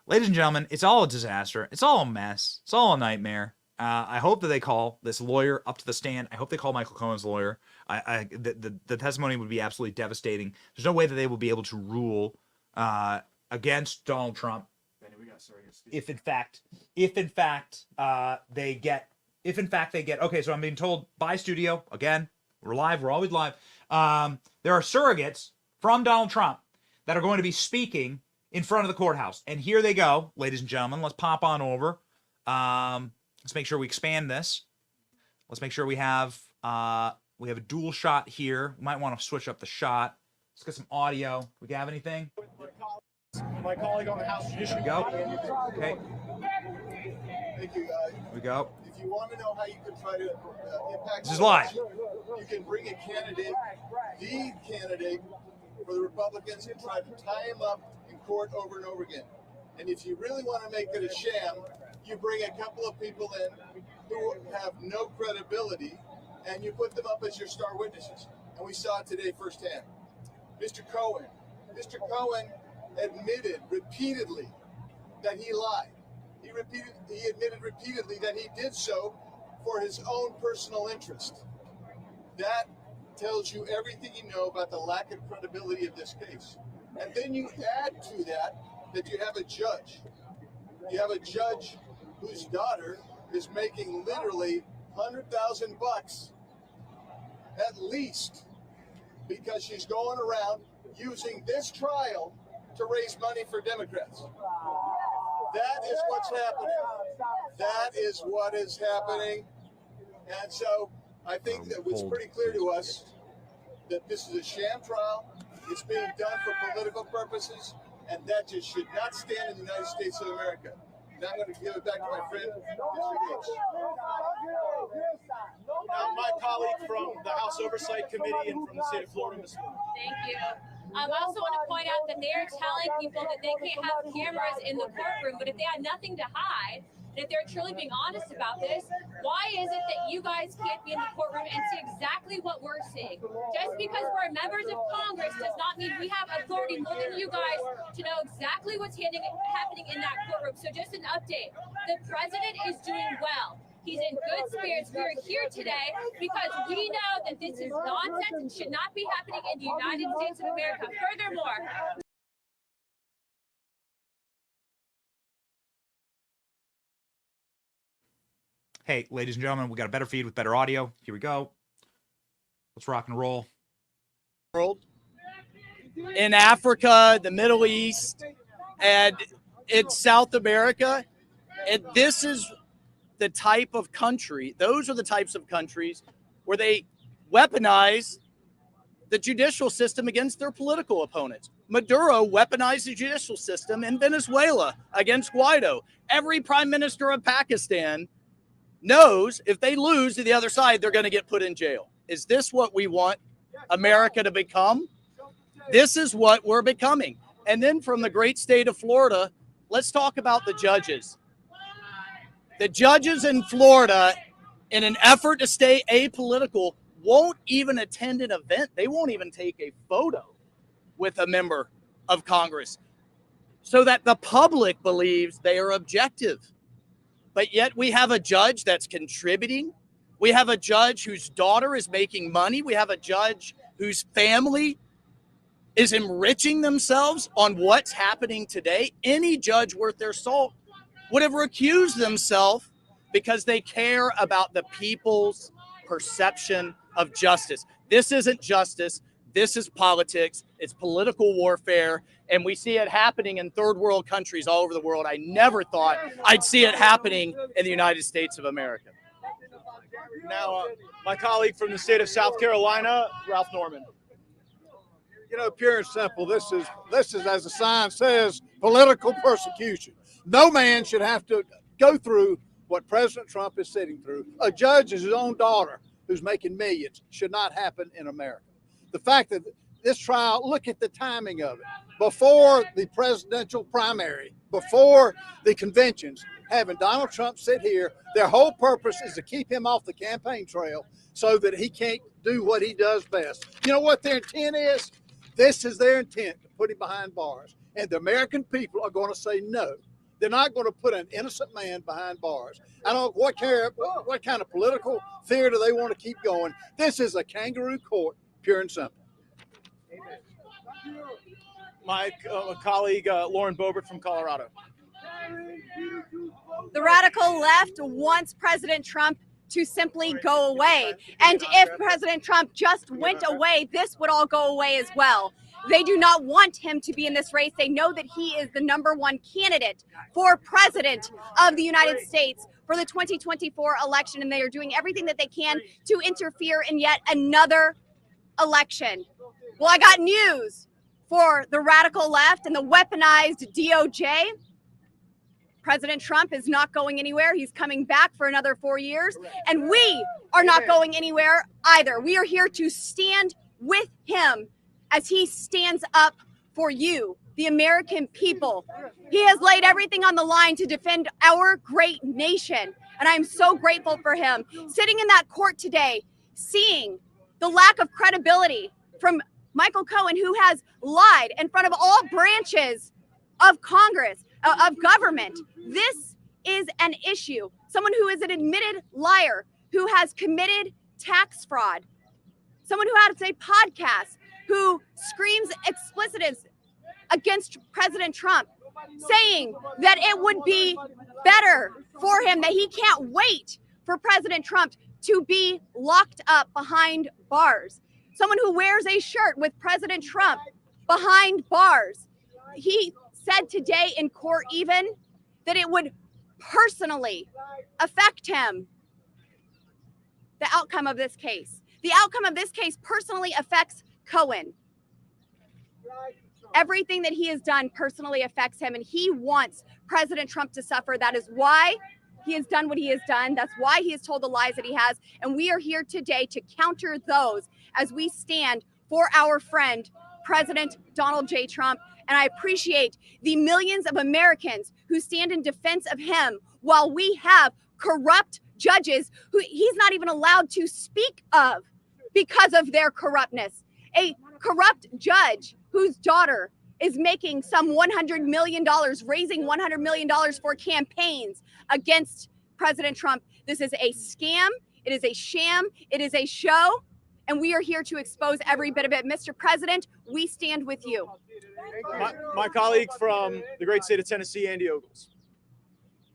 Ladies and gentlemen, it's all a disaster. It's all a mess. It's all a nightmare. I hope that they call this lawyer up to the stand. I hope they call Michael Cohen's lawyer. The testimony would be absolutely devastating. There's no way that they will be able to rule against Donald Trump. If in fact they get, okay, so I'm being told by studio, again, we're live, we're always live. There are surrogates from Donald Trump that are going to be speaking in front of the courthouse. And here they go, ladies and gentlemen. Let's pop on over. Let's make sure we expand this. Let's make sure we have We have a dual shot here. We might want to switch up the shot. Let's get some audio. We have anything? My colleague on the House Judiciary Committee. Okay. Thank you, guys. Here we go. If you want to know how you can try to impact This is live. you can bring a candidate, the candidate for the Republicans, and try to tie him up in court over and over again. And if you really want to make it a sham, you bring a couple of people in who have no credibility, and you put them up as your star witnesses. And we saw it today firsthand. Mr. Cohen. Mr. Cohen admitted repeatedly that he lied. He admitted repeatedly that he did so for his own personal interest. That tells you everything you know about the lack of credibility of this case. And then you add to that you have a judge. You have a judge whose daughter is making literally $100,000 at least because she's going around using this trial to raise money for Democrats. That is what's happening. That is what is happening. And so I think that it's pretty clear to us that this is a sham trial. It's being done for political purposes, and that just should not stand in the United States of America. Now I'm going to give it back to my friend, Mr. Gates. Now, my colleague from the House Oversight Committee and from the state of Florida, Ms. Thank you. I also want to point out that they are telling people that they can't have cameras in the courtroom, but if they had nothing to hide, and if they're truly being honest about this, why is it that you guys can't be in the courtroom and see exactly what we're seeing? Just because we're members of Congress does not mean we have authority more than you guys to know exactly what's happening in that courtroom. So just an update. The president is doing well. He's in good spirits. We are here today because we know that this is nonsense and should not be happening in the United States of America. Furthermore, Hey, ladies and gentlemen, we got a better feed with better audio. Here we go. Let's rock and roll. In Africa, the Middle East, and in South America, and this is the type of country, those are the types of countries where they weaponize the judicial system against their political opponents. Maduro weaponized the judicial system in Venezuela against Guaido. Every prime minister of Pakistan knows if they lose to the other side, they're going to get put in jail. Is this what we want America to become? This is what we're becoming. And then from the great state of Florida, let's talk about the judges. The judges in Florida, in an effort to stay apolitical, won't even attend an event. They won't even take a photo with a member of Congress so that the public believes they are objective. But yet we have a judge that's contributing. We have a judge whose daughter is making money. We have a judge whose family is enriching themselves on what's happening today. Any judge worth their salt would have recused themselves because they care about the people's perception of justice. This isn't justice. This is politics. It's political warfare. And we see it happening in third world countries all over the world. I never thought I'd see it happening in the United States of America. Now, my colleague from the state of South Carolina, Ralph Norman. You know, pure and simple, this is, as the sign says, political persecution. No man should have to go through what President Trump is sitting through. A judge is his own daughter who's making millions. Should not happen in America. The fact that this trial, look at the timing of it. Before the presidential primary, before the conventions, having Donald Trump sit here, their whole purpose is to keep him off the campaign trail so that he can't do what he does best. You know what their intent is? This is their intent, to put him behind bars. And the American people are going to say no. They're not going to put an innocent man behind bars. I don't know what kind of political theater they want to keep going. This is a kangaroo court, pure and simple. My colleague, Lauren Boebert from Colorado. The radical left wants President Trump to simply go away. And if President Trump just went away, this would all go away as well. They do not want him to be in this race. They know that he is the #1 candidate for president of the United States for the 2024 election, and they are doing everything that they can to interfere in yet another election. Well, I got news for the radical left and the weaponized DOJ. President Trump is not going anywhere. He's coming back for another 4 years, and we are not going anywhere either. We are here to stand with him as he stands up for you, the American people. He has laid everything on the line to defend our great nation, and I'm so grateful for him. Sitting in that court today, seeing the lack of credibility from Michael Cohen, who has lied in front of all branches of Congress, of government. This is an issue. Someone who is an admitted liar, who has committed tax fraud, someone who has a podcast, who screams explicitives against President Trump, saying that it would be better for him, that he can't wait for President Trump to be locked up behind bars. Someone who wears a shirt with President Trump behind bars. He said today in court even that it would personally affect him, the outcome of this case. The outcome of this case personally affects Cohen. Everything that he has done personally affects him, and he wants President Trump to suffer. That is why he has done what he has done. That's why he has told the lies that he has. And we are here today to counter those as we stand for our friend, President Donald J. Trump. And I appreciate the millions of Americans who stand in defense of him while we have corrupt judges who he's not even allowed to speak of because of their corruptness. A corrupt judge whose daughter is making some $100 million, raising $100 million for campaigns against President Trump. This is a scam. It is a sham. It is a show. And we are here to expose every bit of it. Mr. President, we stand with you. My colleague from the great state of Tennessee, Andy Ogles.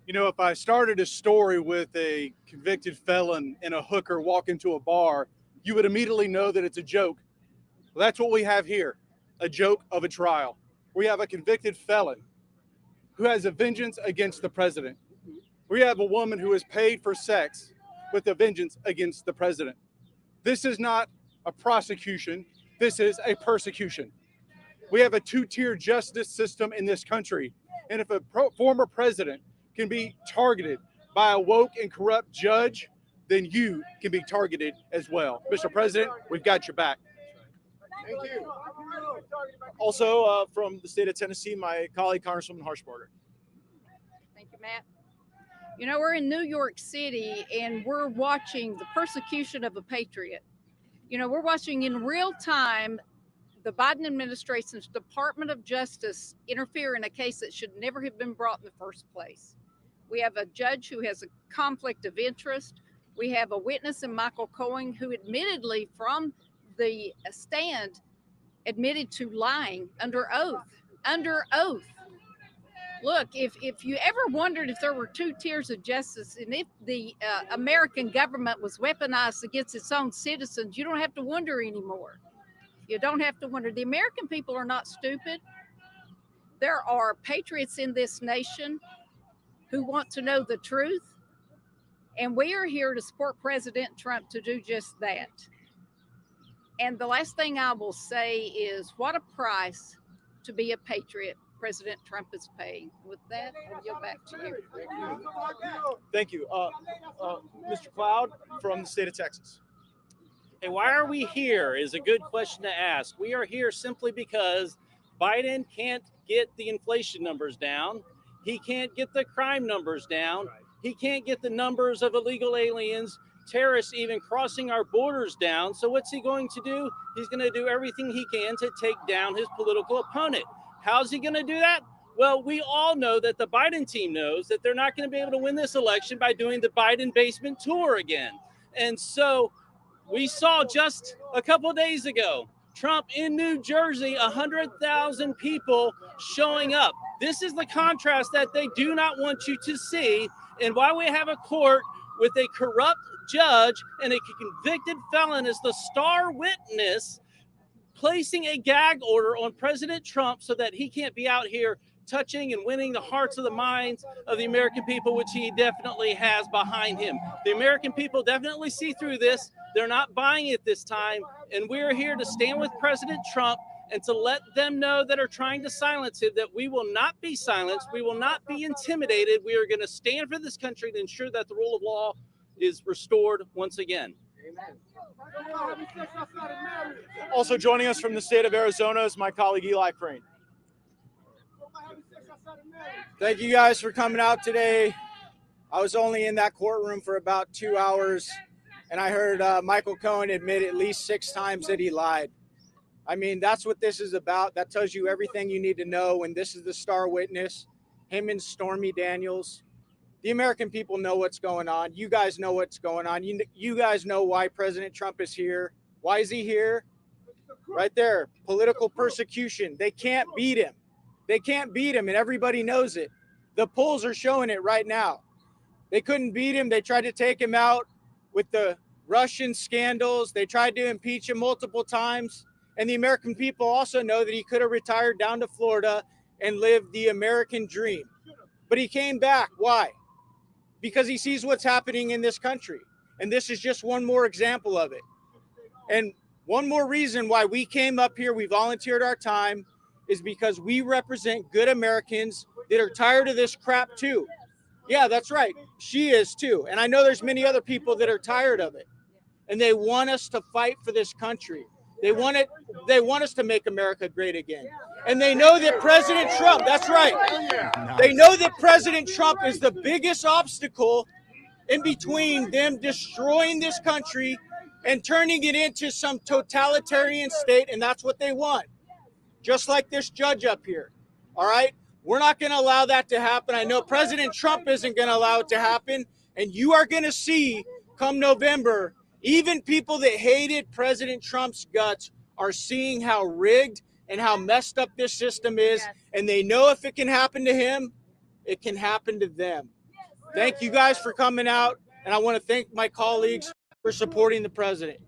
You know, if I started a story with a convicted felon and a hooker walk into a bar, you would immediately know that it's a joke. Well, that's what we have here, a joke of a trial. We have a convicted felon who has a vengeance against the president. We have a woman who is paid for sex with a vengeance against the president. This is not a prosecution. This is a persecution. We have a two-tier justice system in this country. And if a former president can be targeted by a woke and corrupt judge, then you can be targeted as well. Mr. President, we've got your back. Thank you. Also, from the state of Tennessee, my colleague, Congresswoman Harshbarger. Thank you, Matt. You know, we're in New York City, and we're watching the persecution of a patriot. You know, we're watching in real time the Biden administration's Department of Justice interfere in a case that should never have been brought in the first place. We have a judge who has a conflict of interest. We have a witness in Michael Cohen who admittedly from the stand admitted to lying under oath. Look, if you ever wondered if there were two tiers of justice and if the American government was weaponized against its own citizens, you don't have to wonder anymore. You don't have to wonder. The American people are not stupid. There are patriots in this nation who want to know the truth. And we are here to support President Trump to do just that. And the last thing I will say is what a price to be a patriot President Trump is paying. With that, I'll yield back to you. Thank you. Mr. Cloud from the state of Texas. Hey, why are we here is a good question to ask. We are here simply because Biden can't get the inflation numbers down. He can't get the crime numbers down. He can't get the numbers of illegal aliens, terrorists even crossing our borders down. So what's he going to do? He's going to do everything he can to take down his political opponent. How's he going to do that? Well, we all know that the Biden team knows that they're not going to be able to win this election by doing the Biden basement tour again. And so we saw just a couple of days ago, Trump in New Jersey, 100,000 people showing up. This is the contrast that they do not want you to see. And why we have a court with a corrupt judge and a convicted felon as the star witness, placing a gag order on President Trump so that he can't be out here touching and winning the hearts of the minds of the American people, which he definitely has behind him. The American people definitely see through this. They're not buying it this time. And we're here to stand with President Trump and to let them know that are trying to silence him that we will not be silenced. We will not be intimidated. We are going to stand for this country to ensure that the rule of law is restored once again. Also joining us from the state of Arizona is my colleague Eli Crane. Thank you guys for coming out today. I was only in that courtroom for about 2 hours, and I heard Michael Cohen admit at least 6 times that he lied. I mean, that's what this is about. That tells you everything you need to know. And this is the star witness, him and Stormy Daniels. The American people know what's going on. You guys know what's going on. You guys know why President Trump is here. Why is he here? Right there, political persecution. They can't beat him. They can't beat him, and everybody knows it. The polls are showing it right now. They couldn't beat him. They tried to take him out with the Russian scandals. They tried to impeach him multiple times. And the American people also know that he could have retired down to Florida and lived the American dream. But he came back. Why? Because he sees what's happening in this country. And this is just one more example of it. And one more reason why we came up here, we volunteered our time, is because we represent good Americans that are tired of this crap too. Yeah, that's right. She is too. And I know there's many other people that are tired of it. And they want us to fight for this country. They want us to make America great again. And they know that President Trump, that's right. They know that President Trump is the biggest obstacle in between them destroying this country and turning it into some totalitarian state. And that's what they want. Just like this judge up here. All right. We're not going to allow that to happen. I know President Trump isn't going to allow it to happen. And you are going to see come November, even people that hated President Trump's guts are seeing how rigged and how messed up this system is. Yes. And they know if it can happen to him, it can happen to them. Thank you guys for coming out. And I want to thank my colleagues for supporting the president.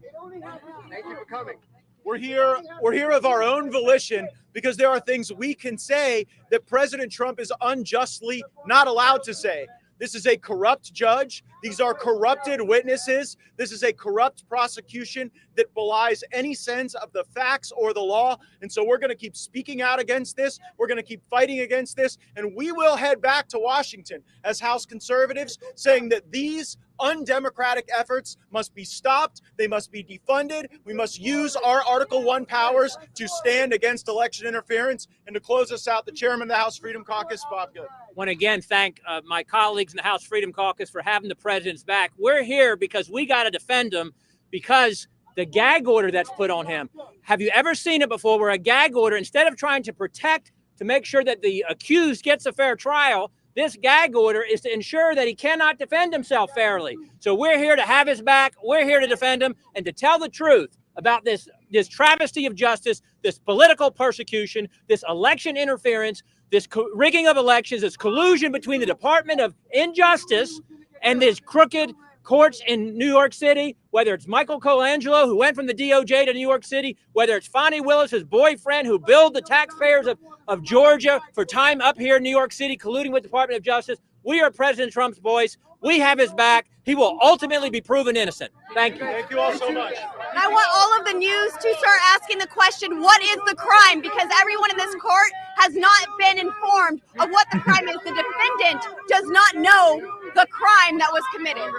Thank you for coming. We're here of our own volition because there are things we can say that President Trump is unjustly not allowed to say. This is a corrupt judge. These are corrupted witnesses. This is a corrupt prosecution that belies any sense of the facts or the law. And so we're going to keep speaking out against this. We're going to keep fighting against this. And we will head back to Washington as House conservatives, saying that these undemocratic efforts must be stopped. They must be defunded. We must use our Article 1 powers to stand against election interference. And to close us out, the chairman of the House Freedom Caucus, Bob Good. Want to again thank my colleagues in the House Freedom Caucus for having the president's back. We're here because we got to defend him because the gag order that's put on him. Have you ever seen it before where a gag order, instead of trying to protect, to make sure that the accused gets a fair trial, this gag order is to ensure that he cannot defend himself fairly. So we're here to have his back. We're here to defend him and to tell the truth about this travesty of justice, this political persecution, this election interference, this rigging of elections, this collusion between the Department of Injustice and these crooked courts in New York City, whether it's Michael Colangelo, who went from the DOJ to New York City, whether it's Fonnie Willis, his boyfriend, who billed the taxpayers of Georgia for time up here in New York City, colluding with the Department of Justice. We are President Trump's voice. We have his back. He will ultimately be proven innocent. Thank you. Thank you all so much. And I want all of the news to start asking the question, what is the crime? Because everyone in this court has not been informed of what the crime is. The defendant does not know the crime that was committed.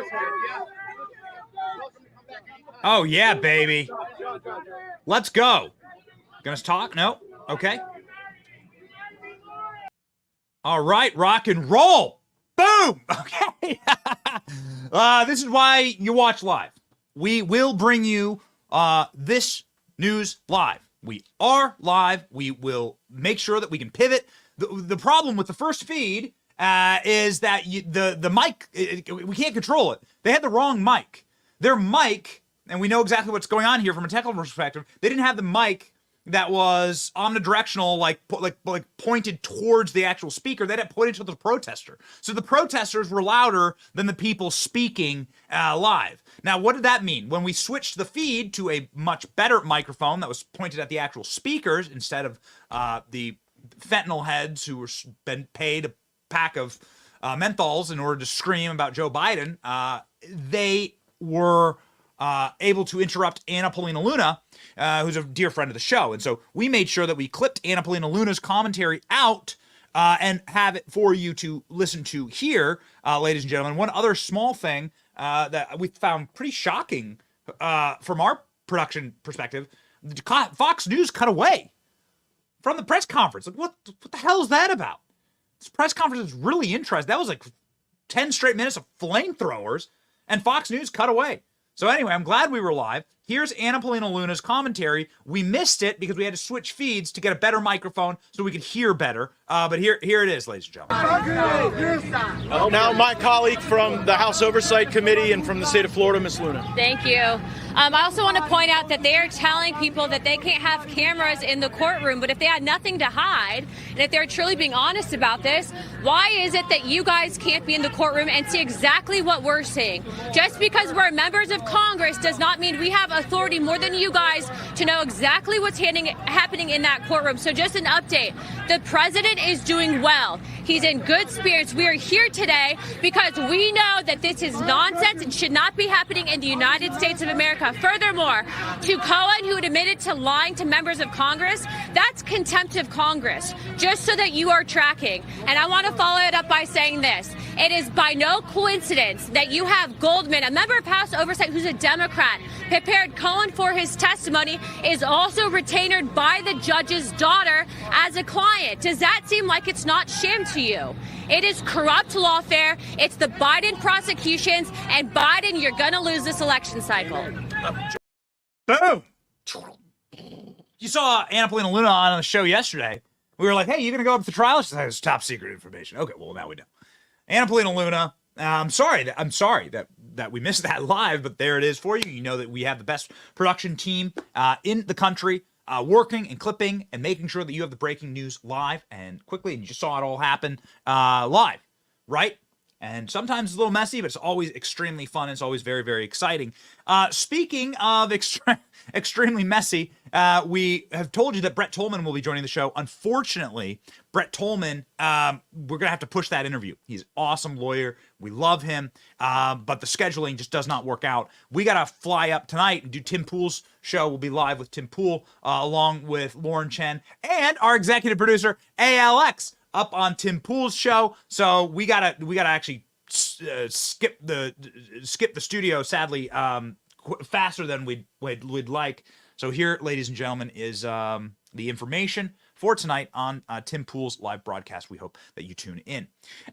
Oh, yeah, baby. Let's go. Gonna talk? No? Okay. All right, rock and roll. Boom. Okay. This is why you watch live. We will bring you this news live. We are live. We will make sure that we can pivot. The problem with the first feed is that the mic, we can't control it. They had the wrong mic. Their mic, and we know exactly what's going on here from a technical perspective, they didn't have the mic that was omnidirectional, like pointed towards the actual speaker. They didn't point it to the protester. So the protesters were louder than the people speaking live. Now, what did that mean? When we switched the feed to a much better microphone that was pointed at the actual speakers instead of the fentanyl heads who were been paid a pack of menthols in order to scream about Joe Biden, they were able to interrupt Anna Paulina Luna, who's a dear friend of the show. And so we made sure that we clipped Anna Paulina Luna's commentary out and have it for you to listen to here, ladies and gentlemen. One other small thing that we found pretty shocking from our production perspective, Fox News cut away from the press conference. Like, what the hell is that about? This press conference is really interesting. That was like 10 straight minutes of flamethrowers, and Fox News cut away. So anyway, I'm glad we were live. Here's Anna Paulina Luna's commentary. We missed it because we had to switch feeds to get a better microphone so we could hear better. But here it is, ladies and gentlemen. Now, my colleague from the House Oversight Committee and from the state of Florida, Ms. Luna. Thank you. I also want to point out that they are telling people that they can't have cameras in the courtroom, but if they had nothing to hide, and if they're truly being honest about this, why is it that you guys can't be in the courtroom and see exactly what we're seeing? Just because we're members of Congress does not mean we have authority more than you guys to know exactly what's happening in that courtroom. So just an update. The president is doing well. He's in good spirits. We are here today because we know that this is nonsense and should not be happening in the United States of America. Furthermore, to Cohen, who admitted to lying to members of Congress, that's contempt of Congress, just so that you are tracking. And I want to follow it up by saying this. It is by no coincidence that you have Goldman, a member of House Oversight who's a Democrat, prepared Cohen for his testimony, is also retained by the judge's daughter as a client. Does that seem like it's not sham to you? It is corrupt lawfare. It's the Biden prosecutions, and Biden, you're going to lose this election cycle. Boom! You saw Anna Paulina Luna on the show yesterday. We were like, hey, you going to go up to trial? She said, it's top secret information. Okay, well, now we know. Anna Paulina Luna, I'm sorry that we missed that live, but there it is for you. You know that we have the best production team in the country, working and clipping and making sure that you have the breaking news live and quickly. And you just saw it all happen live, right? And sometimes it's a little messy, but it's always extremely fun. It's always very, very exciting. Speaking of extremely messy, we have told you that Brett Tolman will be joining the show. Unfortunately, Brett Tolman, we're going to have to push that interview. He's an awesome lawyer. We love him, but the scheduling just does not work out. We got to fly up tonight and do Tim Pool's show. We'll be live with Tim Pool along with Lauren Chen and our executive producer, ALX. Up on Tim Pool's show, so we gotta actually skip the studio. Sadly, faster than we'd like. So here, ladies and gentlemen, is the information for tonight on Tim Pool's live broadcast. We hope that you tune in.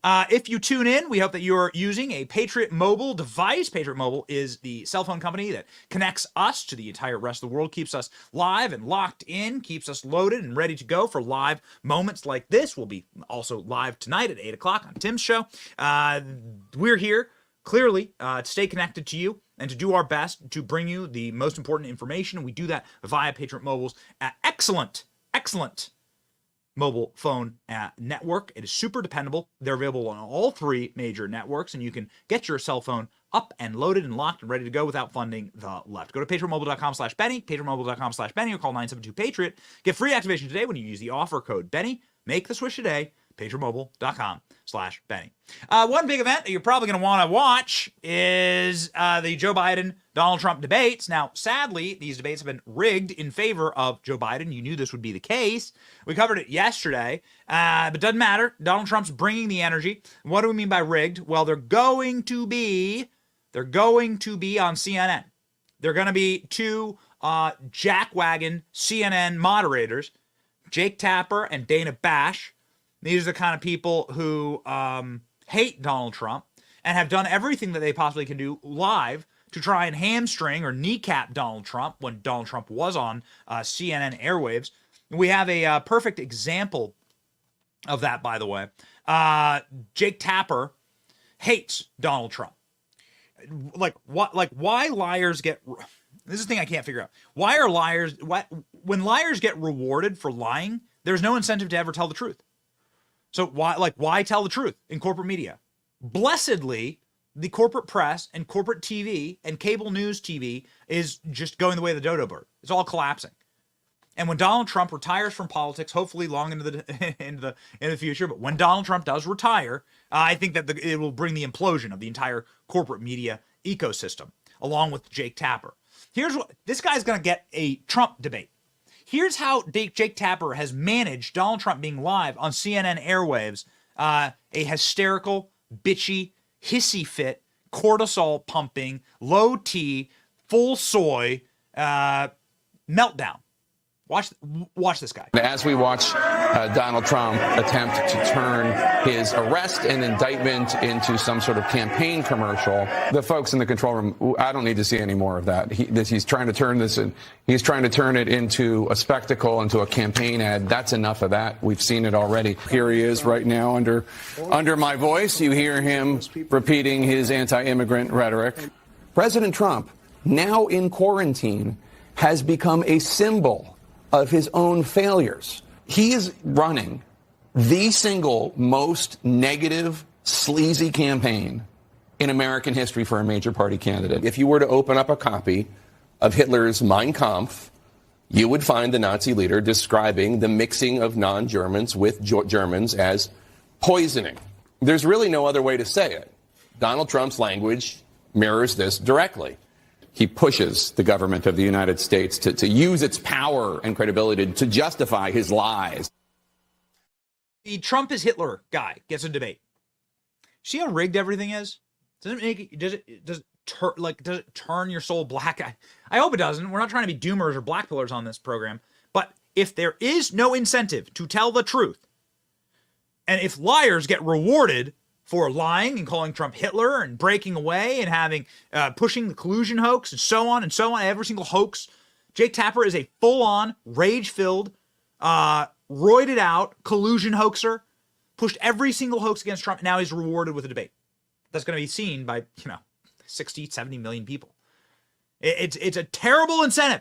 If you tune in, we hope that you're using a Patriot Mobile device. Patriot Mobile is the cell phone company that connects us to the entire rest of the world, keeps us live and locked in, keeps us loaded and ready to go for live moments like this. We'll be also live tonight at 8 o'clock on Tim's show. We're here clearly to stay connected to you and to do our best to bring you the most important information. We do that via Patriot Mobile's excellent mobile phone network. It is super dependable. They're available on all three major networks, and you can get your cell phone up and loaded and locked and ready to go without funding the left. Go to patriotmobile.com/Benny, patriotmobile.com/Benny, or call 972-PATRIOT. Get free activation today when you use the offer code Benny. Make the switch today. patriotmobile.com/Benny. One big event that you're probably going to want to watch is the Joe Biden-Donald Trump debates. Now, sadly, these debates have been rigged in favor of Joe Biden. You knew this would be the case. We covered it yesterday, but it doesn't matter. Donald Trump's bringing the energy. What do we mean by rigged? Well, they're going to be on CNN. They're going to be two jackwagon CNN moderators, Jake Tapper and Dana Bash. These are the kind of people who hate Donald Trump and have done everything that they possibly can do live to try and hamstring or kneecap Donald Trump when Donald Trump was on CNN airwaves. We have a perfect example of that, by the way. Jake Tapper hates Donald Trump. Why liars get... This is the thing I can't figure out. Why when liars get rewarded for lying, there's no incentive to ever tell the truth. So why tell the truth in corporate media? Blessedly, the corporate press and corporate TV and cable news TV is just going the way of the dodo bird. It's all collapsing. And when Donald Trump retires from politics, hopefully long into the future, but when Donald Trump does retire, I think that it will bring the implosion of the entire corporate media ecosystem, along with Jake Tapper. Here's what this guy's going to get: a Trump debate. Here's how Jake Tapper has managed Donald Trump being live on CNN airwaves, a hysterical, bitchy, hissy fit, cortisol pumping, low T, full soy meltdown. Watch this guy. As we watch Donald Trump attempt to turn his arrest and indictment into some sort of campaign commercial, the folks in the control room, I don't need to see any more of that. He's trying to turn this in. He's trying to turn it into a spectacle, into a campaign ad. That's enough of that. We've seen it already. Here he is right now under my voice. You hear him repeating his anti-immigrant rhetoric. President Trump, now in quarantine, has become a symbol of his own failures. He is running the single most negative, sleazy campaign in American history for a major party candidate. If you were to open up a copy of Hitler's Mein Kampf, you would find the Nazi leader describing the mixing of non-Germans with Germans as poisoning. There's really no other way to say it. Donald Trump's language mirrors this directly. He pushes the government of the United States to use its power and credibility to justify his lies. The Trump is Hitler guy gets a debate. See how rigged everything is? Does it turn your soul black? I hope it doesn't. We're not trying to be doomers or black pillars on this program. But if there is no incentive to tell the truth, and if liars get rewarded for lying and calling Trump Hitler and breaking away and having pushing the collusion hoax and so on, every single hoax. Jake Tapper is a full-on, rage-filled, roided out collusion hoaxer, pushed every single hoax against Trump. Now he's rewarded with a debate that's going to be seen by 60, 70 million people. It's a terrible incentive.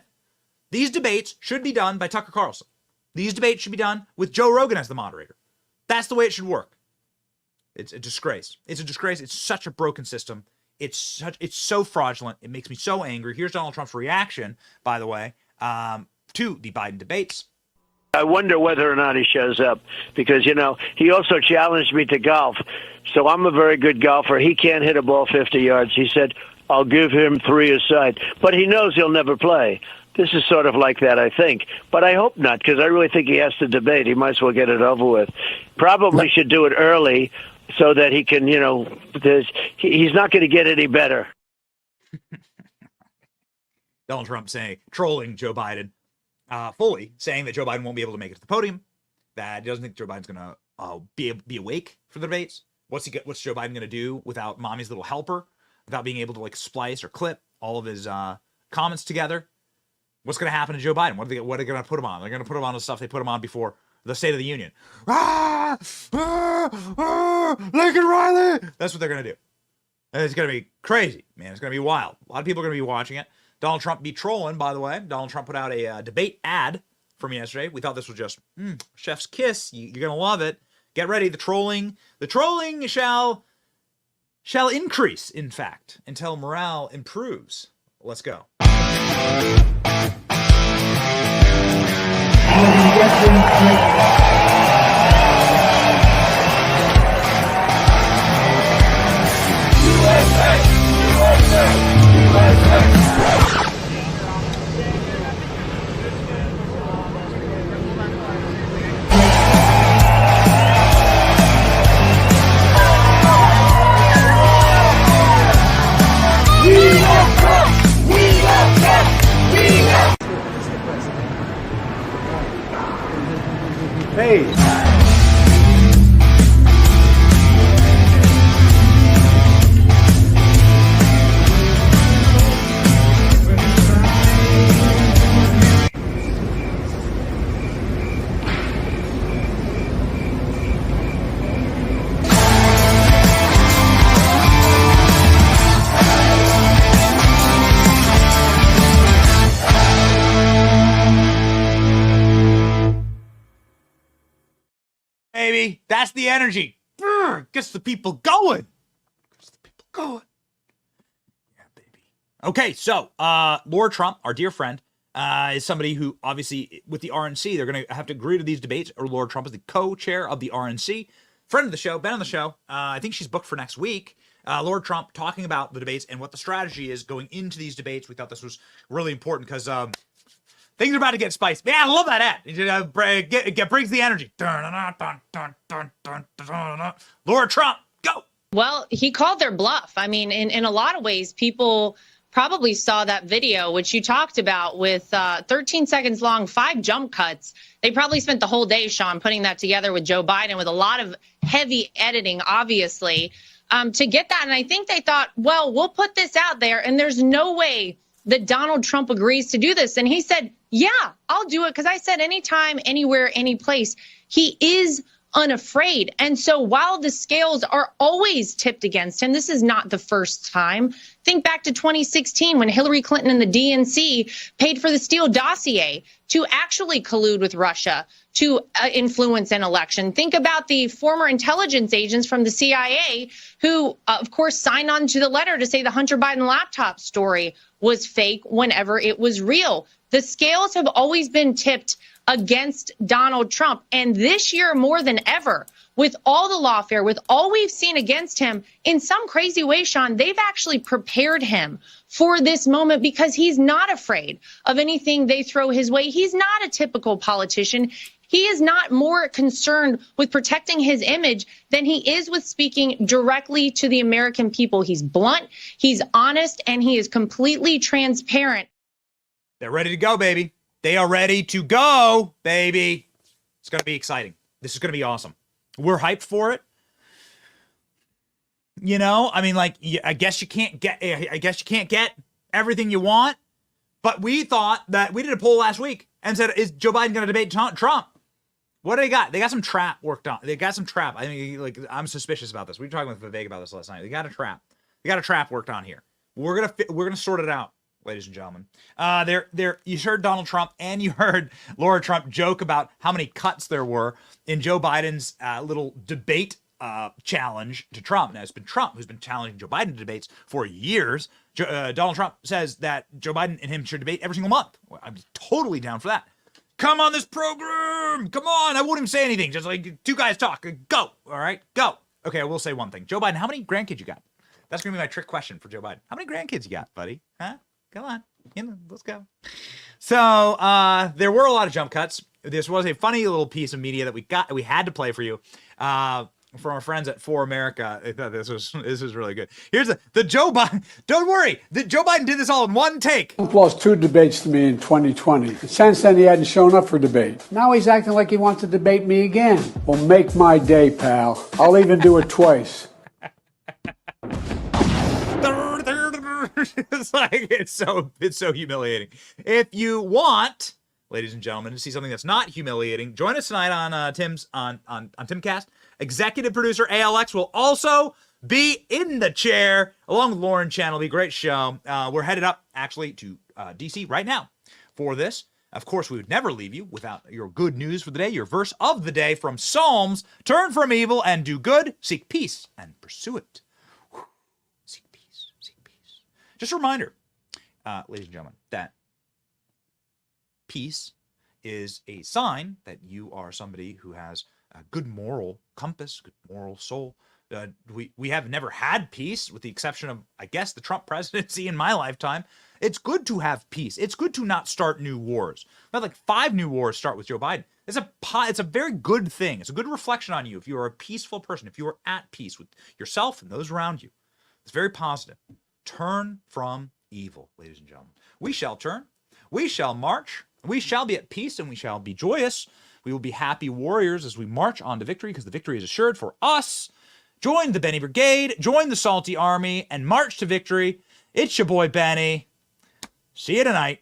These debates should be done by Tucker Carlson. These debates should be done with Joe Rogan as the moderator. That's the way it should work. It's a disgrace. It's a disgrace. It's such a broken system. It's so fraudulent. It makes me so angry. Here's Donald Trump's reaction, by the way, to the Biden debates. I wonder whether or not he shows up because, he also challenged me to golf. So I'm a very good golfer. He can't hit a ball 50 yards. He said, I'll give him 3 aside. But he knows he'll never play. This is sort of like that, I think. But I hope not, because I really think he has to debate. He might as well get it over with. Probably should do it early so that he can, he's not going to get any better. Donald Trump trolling Joe Biden, fully saying that Joe Biden won't be able to make it to the podium, that he doesn't think Joe Biden's going to be awake for the debates. What's Joe Biden going to do without mommy's little helper, without being able to splice or clip all of his comments together? What's going to happen to Joe Biden? What are they going to put him on? They're going to put him on the stuff they put him on before the State of the Union. Lincoln Riley! That's what they're going to do. And it's going to be crazy, man. It's going to be wild. A lot of people are going to be watching it. Donald Trump be trolling, by the way. Donald Trump put out a debate ad from yesterday. We thought this was just chef's kiss. You're going to love it. Get ready. The trolling shall increase, in fact, until morale improves. Let's go. Hey. baby. That's the energy. Gets the people going. Okay, so Laura Trump, our dear friend, is somebody who obviously with the RNC, they're going to have to agree to these debates. Or Laura Trump is the co-chair of the RNC. Friend of the show, been on the show. I think she's booked for next week. Laura Trump talking about the debates and what the strategy is going into these debates. We thought this was really important because things are about to get spicy. Man, I love that ad. It brings the energy. Laura Trump, go. Well, he called their bluff. I mean, in a lot of ways, people probably saw that video, which you talked about with 13 seconds long, 5 jump cuts. They probably spent the whole day, Sean, putting that together with Joe Biden with a lot of heavy editing, obviously, to get that. And I think they thought, well, we'll put this out there and there's no way that Donald Trump agrees to do this. And he said, yeah, I'll do it. Because I said anytime, anywhere, any place, he is unafraid. And so while the scales are always tipped against him, this is not the first time. Think back to 2016 when Hillary Clinton and the DNC paid for the Steele dossier to actually collude with Russia to influence an election. Think about the former intelligence agents from the CIA who, of course, signed on to the letter to say the Hunter Biden laptop story was fake whenever it was real. The scales have always been tipped against Donald Trump. And this year, more than ever, with all the lawfare, with all we've seen against him, in some crazy way, Sean, they've actually prepared him for this moment because he's not afraid of anything they throw his way. He's not a typical politician. He is not more concerned with protecting his image than he is with speaking directly to the American people. He's blunt, he's honest, and he is completely transparent. They're ready to go, baby. They are ready to go, baby. It's going to be exciting. This is going to be awesome. We're hyped for it. You know, I mean, like, I guess you can't get everything you want. But we thought that we did a poll last week and said, is Joe Biden going to debate Trump? What do they got? They got some trap worked on. They got some trap. I mean, like, I'm suspicious about this. We were talking with Vivek about this last night. They got a trap. They got a trap worked on here. We're gonna sort it out, ladies and gentlemen. You heard Donald Trump and you heard Laura Trump joke about how many cuts there were in Joe Biden's little debate challenge to Trump. Now, it's been Trump who's been challenging Joe Biden to debates for years. Donald Trump says that Joe Biden and him should debate every single month. Well, I'm totally down for that. Come on this program. Come on. I won't even say anything. Just like two guys talk. Go. All right. Go. Okay. I will say one thing. Joe Biden, how many grandkids you got? That's going to be my trick question for Joe Biden. How many grandkids you got, buddy? Huh? Come on. Let's go. So there were a lot of jump cuts. This was a funny little piece of media that we had to play for you from our friends at For America. I thought this was really good. Here's the Joe Biden. Don't worry. Joe Biden did this all in one take. Trump lost 2 debates to me in 2020. Since then, he hadn't shown up for debate. Now he's acting like he wants to debate me again. Well, make my day, pal. I'll even do it twice. it's so humiliating. If you want, ladies and gentlemen, to see something that's not humiliating, join us tonight on Timcast. Executive producer ALX will also be in the chair along with Lauren Chen. It'll be a great show. We're headed up actually to DC right now for this. Of course, we would never leave you without your good news for the day, your verse of the day from Psalms. Turn from evil and do good, seek peace and pursue it. Seek peace, seek peace. Just a reminder, ladies and gentlemen, that peace is a sign that you are somebody who has a good moral compass, good moral soul. We have never had peace, with the exception of, I guess, the Trump presidency in my lifetime. It's good to have peace. It's good to not start new wars. About like 5 new wars start with Joe Biden. It's a very good thing. It's a good reflection on you if you are a peaceful person, if you are at peace with yourself and those around you. It's very positive. Turn from evil, ladies and gentlemen. We shall turn. We shall march. We shall be at peace and we shall be joyous. We will be happy warriors as we march on to victory, because the victory is assured for us. Join the Benny Brigade, join the Salty Army, and march to victory. It's your boy Benny. See you tonight.